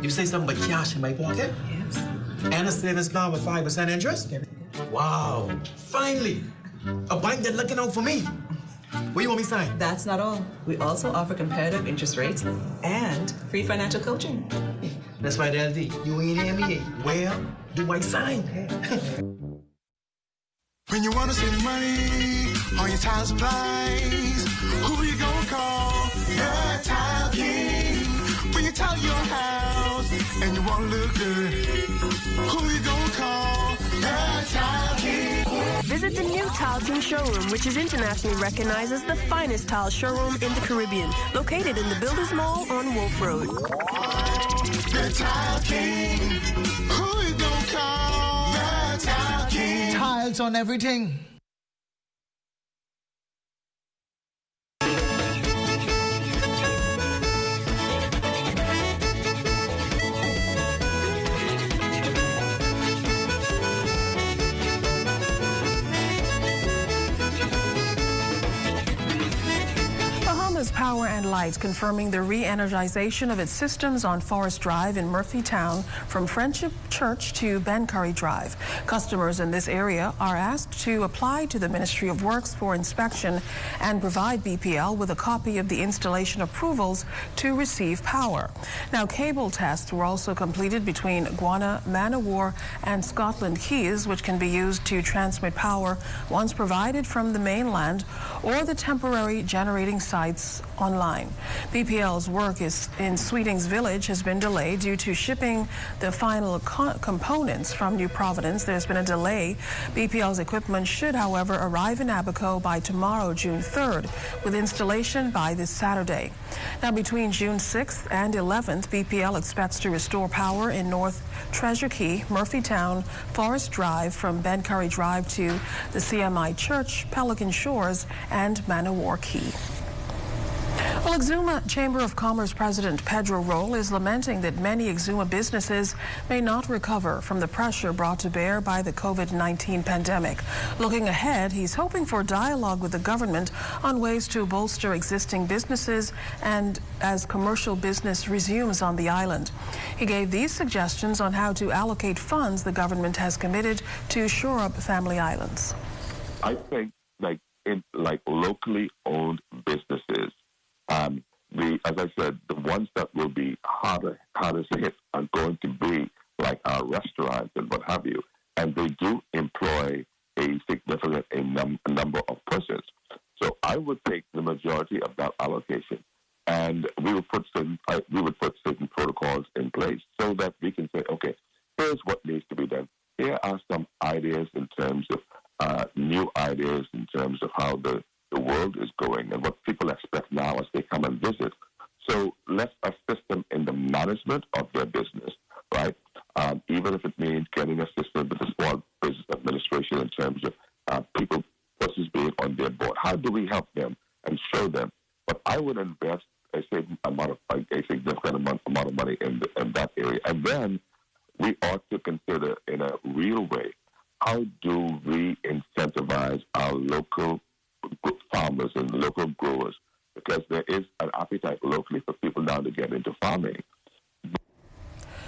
You say something about cash in my pocket? Yes. And a savings plan with 5% interest? Wow, finally, a bank that's looking out for me. What do you want me to sign? That's not all. We also offer competitive interest rates and free financial coaching. That's right, LD. You ain't hear me. Where do I sign? When you want to save money on your tile supplies, who you gonna call? The Tile King. When you tile your house and you want to look good, who you gonna call? The Tile King. Visit the new Tile King showroom, which is internationally recognized as the finest tile showroom in the Caribbean, located in the Builders Mall on Wolf Road. The Tile King. Who you gonna call? The Tile King. Tiles on everything. Power and Light confirming the re-energization of its systems on Forest Drive in Murphytown from Friendship Church to Ben Curry Drive. Customers in this area are asked to apply to the Ministry of Works for inspection and provide BPL with a copy of the installation approvals to receive power. Now, cable tests were also completed between Guana, Man of War, and Scotland Keys, which can be used to transmit power once provided from the mainland or the temporary generating sites online. BPL's work in Sweetings Village has been delayed due to shipping the final components from New Providence. There's been a delay. BPL's equipment should, however, arrive in Abaco by tomorrow, June 3rd, with installation by this Saturday. Now, between June 6th and 11th, BPL expects to restore power in North Treasure Key, Murphytown, Forest Drive from Ben Curry Drive to the CMI Church, Pelican Shores, and Man of War Key. Well, Exuma Chamber of Commerce President Pedro Roll is lamenting that many Exuma businesses may not recover from the pressure brought to bear by the COVID-19 pandemic. Looking ahead, he's hoping for dialogue with the government on ways to bolster existing businesses and as commercial business resumes on the island. He gave these suggestions on how to allocate funds the government has committed to shore up family islands. I think like locally owned businesses, as I said, the ones that will be hardest hit are going to be like our restaurants and what have you. And they do employ a significant number of persons. So I would take the majority of that allocation, and we would put certain protocols in place so that we can say, okay, here's what needs to be done. Here are some ideas in terms of new ideas in terms of how the world is going and what people expect now as they come and visit. So let's assist them in the management of their business, right? Even if it means getting assistance with the Small Business Administration in terms of people, persons being on their board. How do we help them and show them? But I would invest a significant amount of money in that area. And then we ought to consider in a real way, how do we incentivize our local farmers and local growers to because there is an appetite locally for people now to get into farming.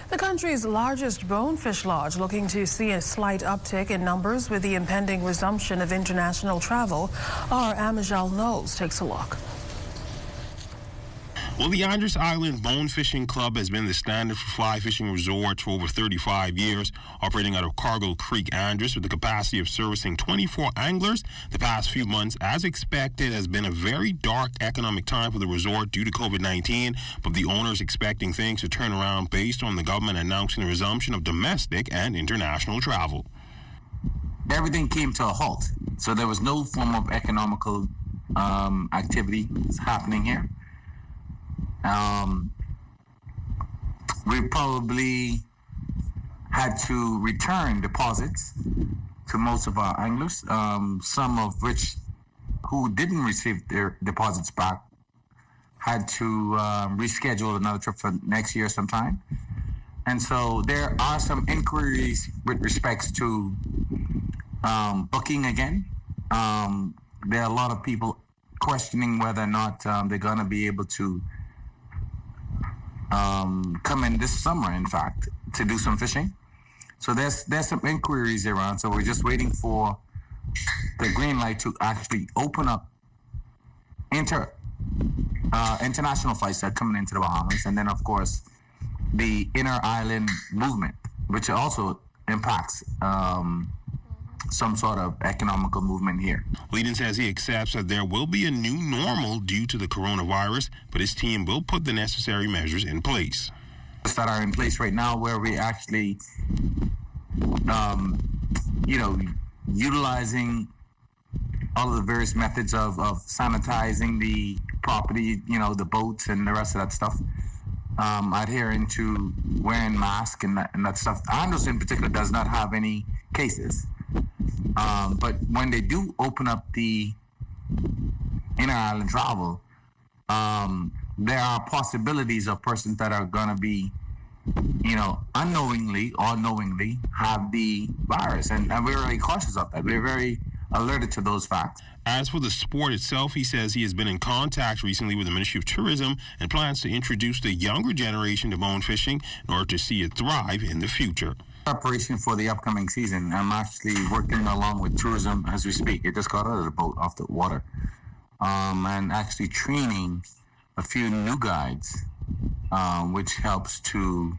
The country's largest bonefish lodge looking to see a slight uptick in numbers with the impending resumption of international travel. Our Amajal Knowles takes a look. Well, the Andros Island Bone Fishing Club has been the standard for fly fishing resort for over 35 years, operating out of Cargill Creek, Andros, with the capacity of servicing 24 anglers. The past few months, as expected, has been a very dark economic time for the resort due to COVID-19, but the owners expecting things to turn around based on the government announcing the resumption of domestic and international travel. Everything came to a halt, so there was no form of economical activity happening here. We probably had to return deposits to most of our anglers, some of which who didn't receive their deposits back had to reschedule another trip for next year sometime. And so there are some inquiries with respects to booking again. There are a lot of people questioning whether or not they're going to be able to come in this summer, in fact, to do some fishing. So there's some inquiries around. So we're just waiting for the green light to actually open up international flights that are coming into the Bahamas, and then of course the inner island movement, which also impacts some sort of economical movement here. Leadon says he accepts that there will be a new normal due to the coronavirus, but his team will put the necessary measures in place. That are in place right now, where we actually, utilizing all of the various methods of sanitizing the property, the boats and the rest of that stuff, adhering to wearing masks and that stuff. Andros in particular does not have any cases. But when they do open up the inner island travel, there are possibilities of persons that are going to be, unknowingly or knowingly have the virus. And we're very cautious of that. We're very alerted to those facts. As for the sport itself, he says he has been in contact recently with the Ministry of Tourism and plans to introduce the younger generation to bone fishing in order to see it thrive in the future. Preparation for the upcoming season. I'm actually working along with tourism as we speak. It just got out of the boat off the water, and actually training a few new guides, which helps to,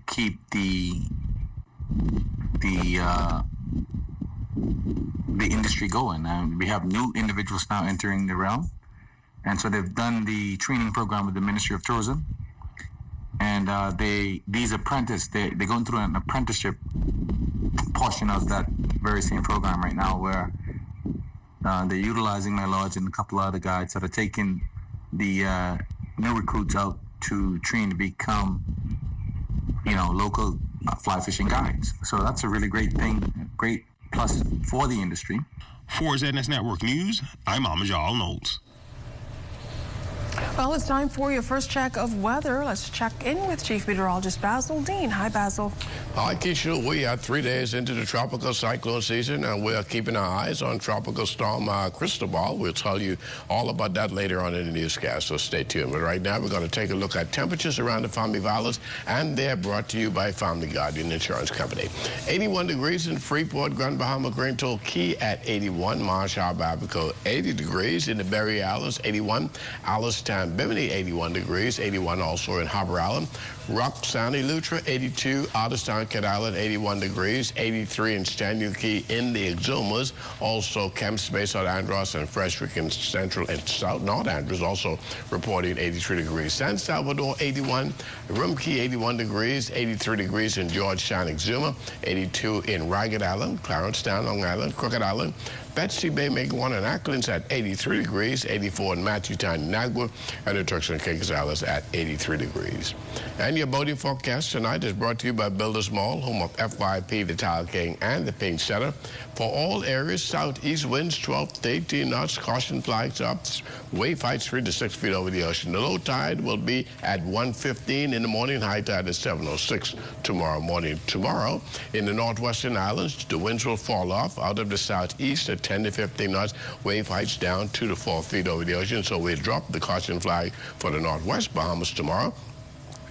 keep the industry going. And we have new individuals now entering the realm, and so they've done the training program with the Ministry of Tourism. And these apprentices, they're going through an apprenticeship portion of that very same program right now, where they're utilizing my lodge and a couple of other guides that are taking the new recruits out to train to become, local fly fishing guides. So that's a really great thing, great plus for the industry. For ZNS Network News, I'm Amajal Knowles. Well, it's time for your first check of weather. Let's check in with Chief Meteorologist Basil Dean. Hi, Basil. Hi, Keisha. We are 3 days into the tropical cyclone season, and we're keeping our eyes on Tropical Storm Cristobal. We'll tell you all about that later on in the newscast, so stay tuned. But right now, we're going to take a look at temperatures around the Family Valleys, and they're brought to you by Family Guardian Insurance Company. 81 degrees in Freeport, Grand Bahama, Grand Toll Key at 81, Marsh Harbor, Abaco, 80 degrees in the Berry Islands, 81, Alice Bimini, 81 degrees, 81 also in Harbor Island. Rock, Sandy, Lutra, 82, Otterstown, Cat Island, 81 degrees, 83 in Stanley Key in the Exumas. Also, Kemps Bay, South Andros, and Freshwick in Central and South North Andros also reporting 83 degrees. San Salvador, 81, Rumkey, 81 degrees, 83 degrees in Georgetown, Exuma, 82 in Ragged Island, Clarencetown, Long Island, Crooked Island, Betsy Bay, Megawan, and Acklands at 83 degrees, 84 in Matthewtown, Nagua, and the Turks and Caicos Islands at 83 degrees. And And your boating forecast tonight is brought to you by Builders Mall, home of FYP, the Tile King, and the Paint Center. For all areas, southeast winds 12 to 18 knots, caution flags up, wave heights 3 to 6 feet over the ocean. The low tide will be at 1:15 in the morning, high tide at 7:06 tomorrow morning. Tomorrow, in the northwestern islands, the winds will fall off out of the southeast at 10 to 15 knots, wave heights down 2 to 4 feet over the ocean. So we drop the caution flag for the northwest Bahamas tomorrow.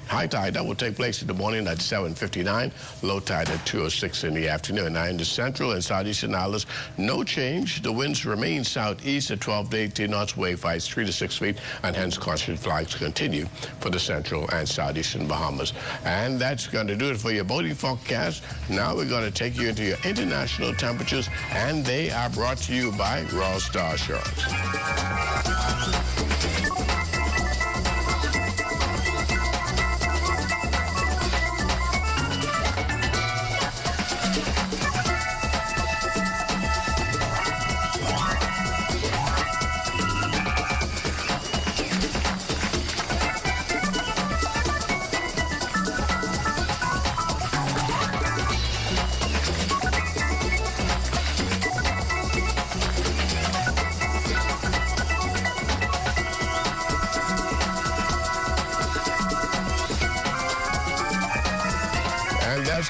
High tide, that will take place in the morning at 7:59, low tide at 2:06 in the afternoon. Now in the central and southeastern islands, no change. The winds remain southeast at 12 to 18 knots, wave heights 3 to 6 feet, and hence caution flags continue for the central and southeastern Bahamas. And that's going to do it for your boating forecast. Now we're going to take you into your international temperatures, and they are brought to you by Royal Star Assurance.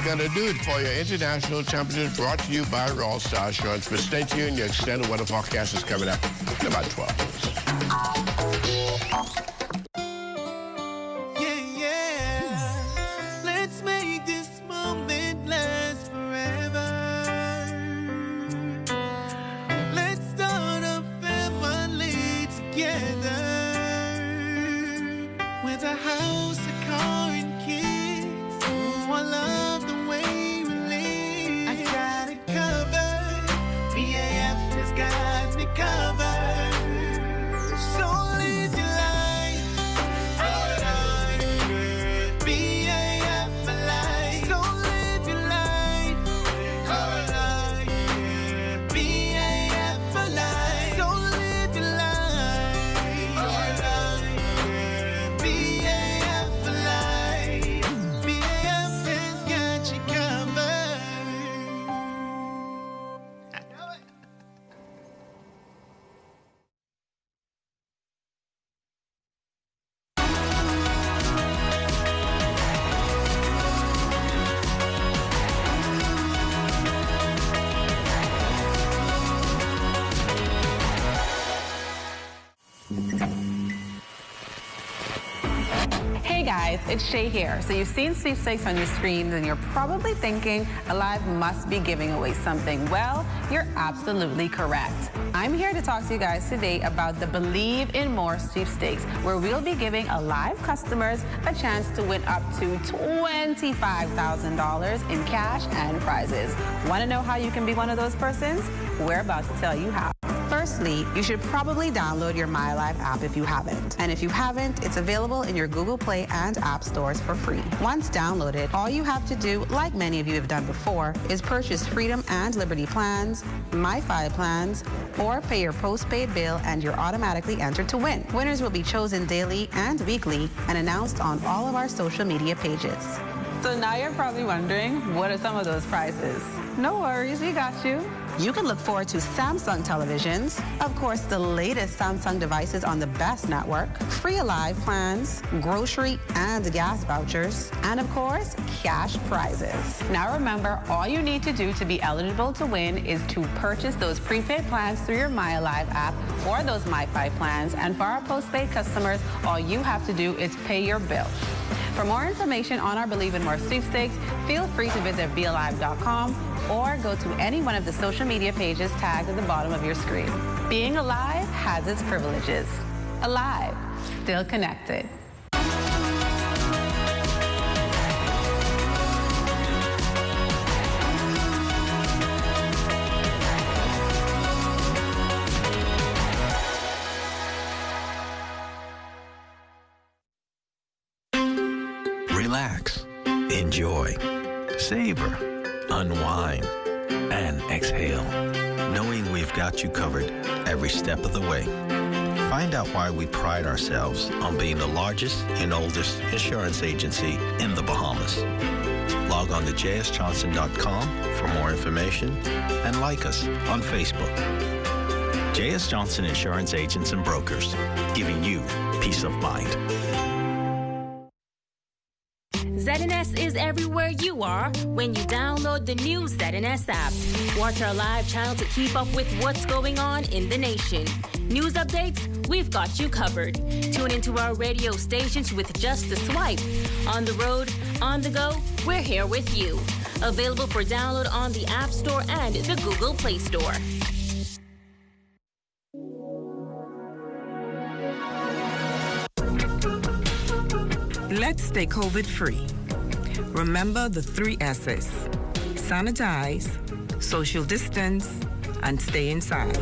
Going to do it for your international temperatures, brought to you by Royal Star Assurance. But stay tuned, your extended weather forecast is coming up in about 12 minutes. Let's make this moment last forever. Let's start a family together with a house, a car, and kids. Oh, I love the way we live. I got it covered. BAF has got me covered. So live your life. BAF for life. So live your life. BAF for life. So live your life. BAF for life. BAF has got you covered. Hey guys, it's Shay here. So you've seen sweepstakes on your screens and you're probably thinking Alive must be giving away something. Well, you're absolutely correct. I'm here to talk to you guys today about the Believe in More sweepstakes, where we'll be giving Alive customers a chance to win up to $25,000 in cash and prizes. Want to know how you can be one of those persons? We're about to tell you how. Firstly, you should probably download your MyAlive app if you haven't. And if you haven't, it's available in your Google Play and App Stores for free. Once downloaded, all you have to do, like many of you have done before, is purchase Freedom and Liberty plans, MiFi plans, or pay your postpaid bill and you're automatically entered to win. Winners will be chosen daily and weekly and announced on all of our social media pages. So now you're probably wondering, what are some of those prizes? No worries, we got you. You can look forward to Samsung televisions, of course the latest Samsung devices on the best network, free Alive plans, grocery and gas vouchers, and of course, cash prizes. Now remember, all you need to do to be eligible to win is to purchase those prepaid plans through your MyAlive app or those MiFi plans, and for our postpaid customers, all you have to do is pay your bill. For more information on our Believe in More sweepstakes, feel free to visit BeAlive.com or go to any one of the social media pages tagged at the bottom of your screen. Being alive has its privileges. Alive, still connected. Relax, enjoy, savor, unwind, and exhale, knowing we've got you covered every step of the way. Find out why we pride ourselves on being the largest and oldest insurance agency in the Bahamas. Log on to jsjohnson.com for more information and like us on Facebook. J.S. Johnson Insurance Agents and Brokers, giving you peace of mind. ZNS is everywhere you are when you download the new ZNS app. Watch our live channel to keep up with what's going on in the nation. News updates, we've got you covered. Tune into our radio stations with just a swipe. On the road, on the go, we're here with you. Available for download on the App Store and the Google Play Store. Let's stay COVID-free. Remember the 3 S's. Sanitize, social distance, and stay inside.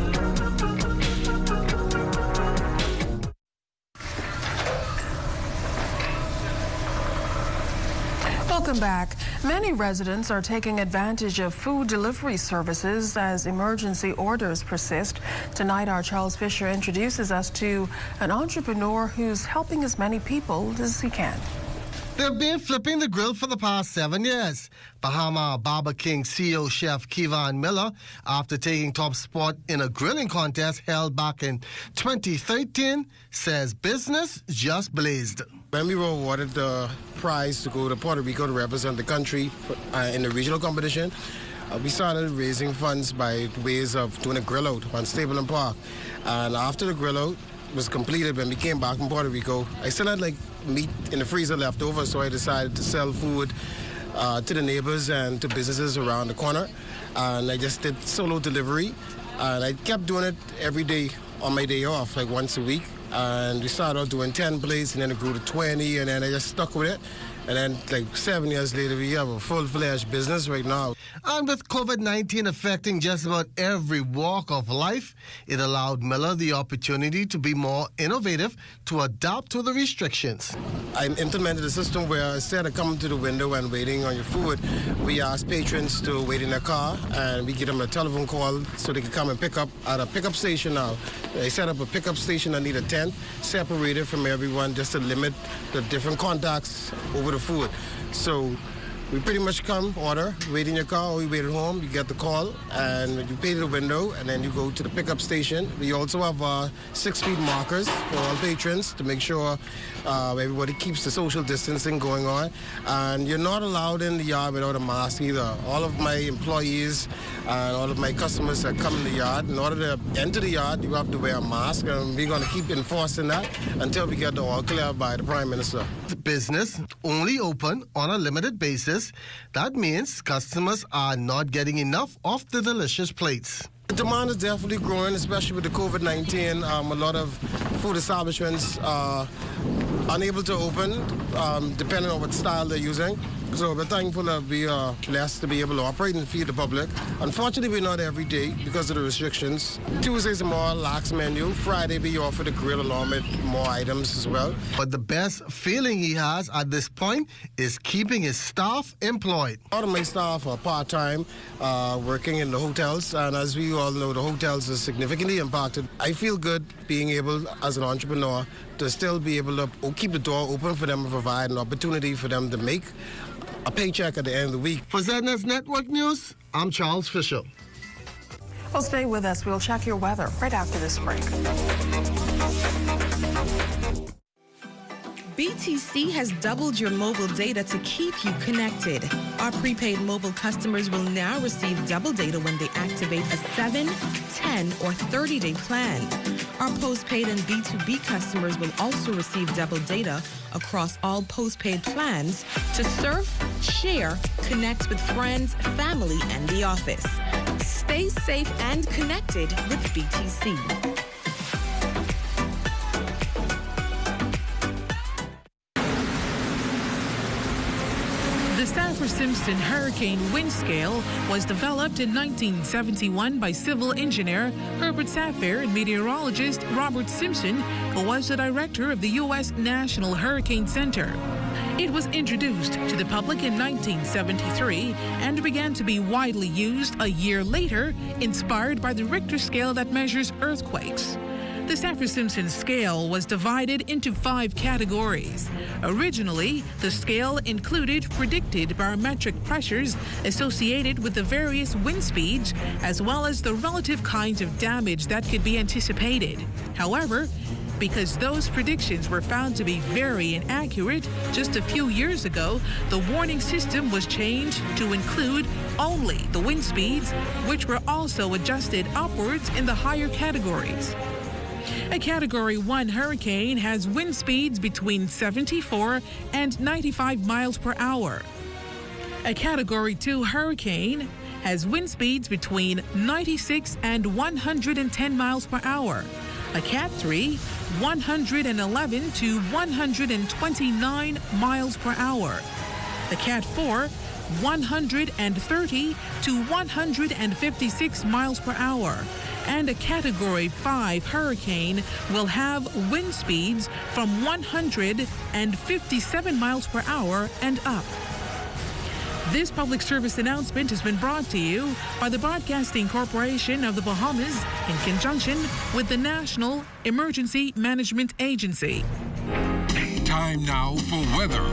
Welcome back. Many residents are taking advantage of food delivery services as emergency orders persist. Tonight, our Charles Fisher introduces us to an entrepreneur who's helping as many people as he can. They've been flipping the grill for the past 7 years. Bahama Barber King CEO Chef Kevon Miller, after taking top spot in a grilling contest held back in 2013, says business just blazed. When we were awarded the prize to go to Puerto Rico to represent the country in the regional competition, we started raising funds by ways of doing a grill out on Stable and Park. And after the grill out was completed, when we came back from Puerto Rico, I still had meat in the freezer left over, so I decided to sell food to the neighbors and to businesses around the corner. And I just did solo delivery, and I kept doing it every day on my day off, once a week. And we started out doing 10 plates, and then it grew to 20, and then I just stuck with it. And then 7 years later, we have a full-fledged business right now. And with COVID-19 affecting just about every walk of life, it allowed Miller the opportunity to be more innovative to adapt to the restrictions. I implemented a system where instead of coming to the window and waiting on your food, we ask patrons to wait in their car, and we give them a telephone call so they can come and pick up at a pickup station now. They set up a pickup station that need a tent separated from everyone just to limit the different contacts over the food. So we pretty much come, order, wait in your car, or you wait at home, you get the call, and you pay to the window, and then you go to the pickup station. We also have 6 feet markers for all patrons to make sure everybody keeps the social distancing going on. And you're not allowed in the yard without a mask either. All of my employees and all of my customers that come in the yard, in order to enter the yard, you have to wear a mask, and we're going to keep enforcing that until we get the all clear by the Prime Minister. The business only open on a limited basis. That means customers are not getting enough of the delicious plates. The demand is definitely growing, especially with the COVID-19. A lot of food establishments are unable to open, depending on what style they're using. So we're thankful that we are blessed to be able to operate and feed the public. Unfortunately, we're not every day because of the restrictions. Tuesdays are more lax menu. Friday, we offer the grill along with more items as well. But the best feeling he has at this point is keeping his staff employed. A lot of my staff are part-time, working in the hotels. And as we all know, the hotels are significantly impacted. I feel good being able, as an entrepreneur, to still be able to keep the door open for them and provide an opportunity for them to make a paycheck at the end of the week. For ZNS Network News, I'm Charles Fisher. Well, stay with us. We'll check your weather right after this break. BTC has doubled your mobile data to keep you connected. Our prepaid mobile customers will now receive double data when they activate a 7, 10, or 30-day plan. Our postpaid and B2B customers will also receive double data across all postpaid plans to surf, share, connect with friends, family, and the office. Stay safe and connected with BTC. The Saffir-Simpson Hurricane Wind Scale was developed in 1971 by civil engineer Herbert Saffir and meteorologist Robert Simpson, who was the director of the U.S. National Hurricane Center. It was introduced to the public in 1973 and began to be widely used a year later, inspired by the Richter scale that measures earthquakes. The Saffir-Simpson scale was divided into 5 categories. Originally, the scale included predicted barometric pressures associated with the various wind speeds, as well as the relative kinds of damage that could be anticipated. However, because those predictions were found to be very inaccurate just a few years ago, the warning system was changed to include only the wind speeds, which were also adjusted upwards in the higher categories. A Category 1 hurricane has wind speeds between 74 and 95 miles per hour. A Category 2 hurricane has wind speeds between 96 and 110 miles per hour. A Cat 3, 111 to 129 miles per hour. A Cat 4, 130 to 156 miles per hour. And a Category 5 hurricane will have wind speeds from 157 miles per hour and up. This public service announcement has been brought to you by the Broadcasting Corporation of the Bahamas in conjunction with the National Emergency Management Agency. Time now for weather.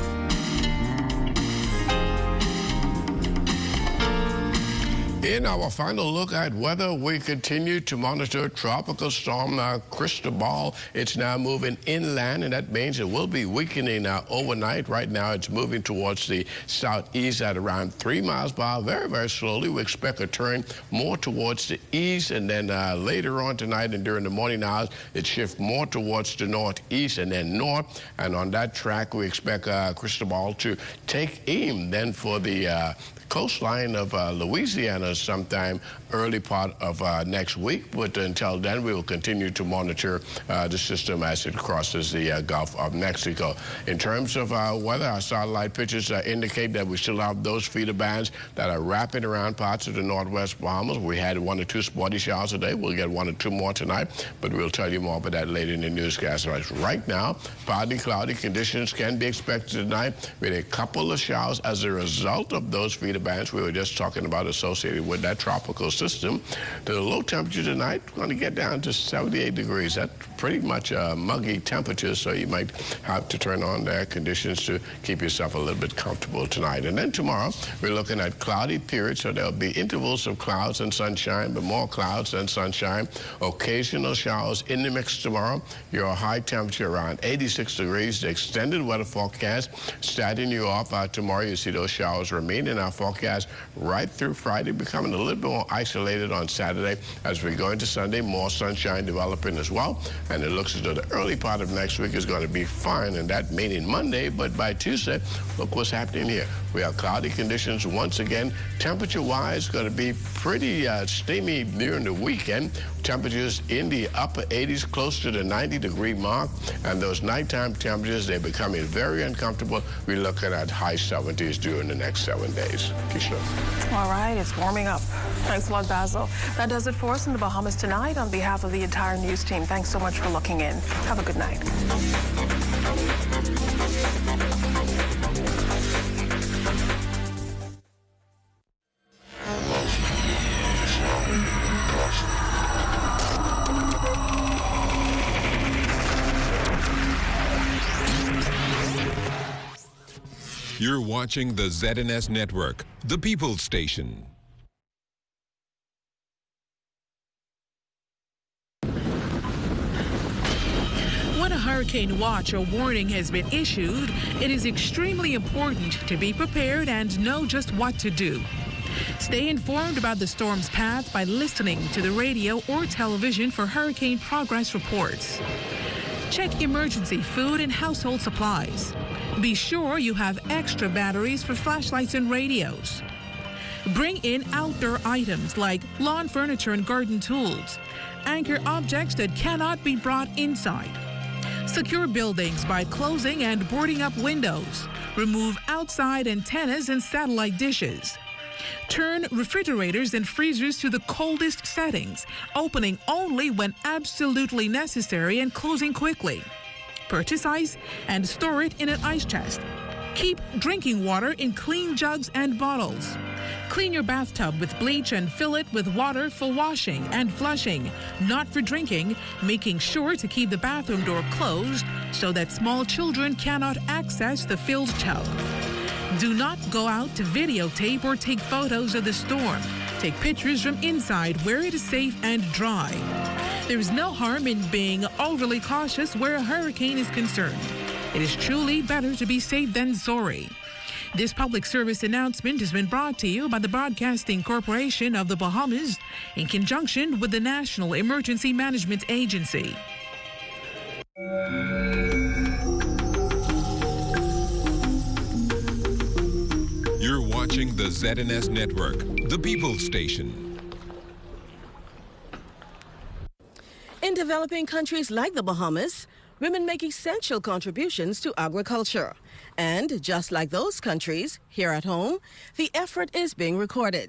In our final look at weather, we continue to monitor Tropical Storm Cristobal. It's now moving inland, and that means it will be weakening overnight. Right now, it's moving towards the southeast at around 3 miles per hour, very, very slowly. We expect a turn more towards the east, and then later on tonight and during the morning hours, it shifts more towards the northeast and then north. And on that track, we expect Cristobal to take aim then for the coastline of Louisiana sometime early part of next week. But until then, we will continue to monitor the system as it crosses the Gulf of Mexico. In terms of weather, our satellite pictures indicate that we still have those feeder bands that are wrapping around parts of the northwest Bahamas. We had 1 or 2 spotty showers today. We'll get 1 or 2 more tonight, but we'll tell you more about that later in the newscast. Right now, partly cloudy conditions can be expected tonight with a couple of showers as a result of those feeder bands we were just talking about associated with that tropical system. The low temperature tonight going to get down to 78 degrees. That's pretty much a muggy temperature, so you might have to turn on the air conditions to keep yourself a little bit comfortable tonight. And then tomorrow, we're looking at cloudy periods, so there'll be intervals of clouds and sunshine, but more clouds than sunshine. Occasional showers in the mix tomorrow. Your high temperature around 86 degrees. The extended weather forecast starting you off tomorrow. You see those showers remain in our forecast right through Friday, becoming a little bit more isolated on Saturday. As we go into Sunday, more sunshine developing as well. And it looks as though the early part of next week is going to be fine, and that meaning Monday. But by Tuesday, look what's happening here. We have cloudy conditions once again. Temperature-wise, going to be pretty steamy during the weekend. Temperatures in the upper 80s, close to the 90-degree mark. And those nighttime temperatures, they're becoming very uncomfortable. We're looking at high 70s during the next 7 days. Keisha. All right, it's warming up. Thanks a lot, Basil. That does it for us in the Bahamas tonight. On behalf of the entire news team, thanks so much for looking in. Have a good night. You're watching the ZNS Network, the People's Station. When a hurricane watch or warning has been issued, it is extremely important to be prepared and know just what to do. Stay informed about the storm's path by listening to the radio or television for hurricane progress reports. Check emergency food and household supplies. Be sure you have extra batteries for flashlights and radios. Bring in outdoor items like lawn furniture and garden tools. Anchor objects that cannot be brought inside. Secure buildings by closing and boarding up windows. Remove outside antennas and satellite dishes. Turn refrigerators and freezers to the coldest settings, opening only when absolutely necessary and closing quickly. Purchase ice and store it in an ice chest. Keep drinking water in clean jugs and bottles. Clean your bathtub with bleach and fill it with water for washing and flushing, not for drinking, making sure to keep the bathroom door closed so that small children cannot access the filled tub. Do not go out to videotape or take photos of the storm. Take pictures from inside where it is safe and dry. There is no harm in being overly cautious where a hurricane is concerned. It is truly better to be safe than sorry. This public service announcement has been brought to you by the Broadcasting Corporation of the Bahamas in conjunction with the National Emergency Management Agency. You're watching the ZNS Network, the People's Station. In developing countries like the Bahamas, women make essential contributions to agriculture. And just like those countries, here at home, the effort is being recorded.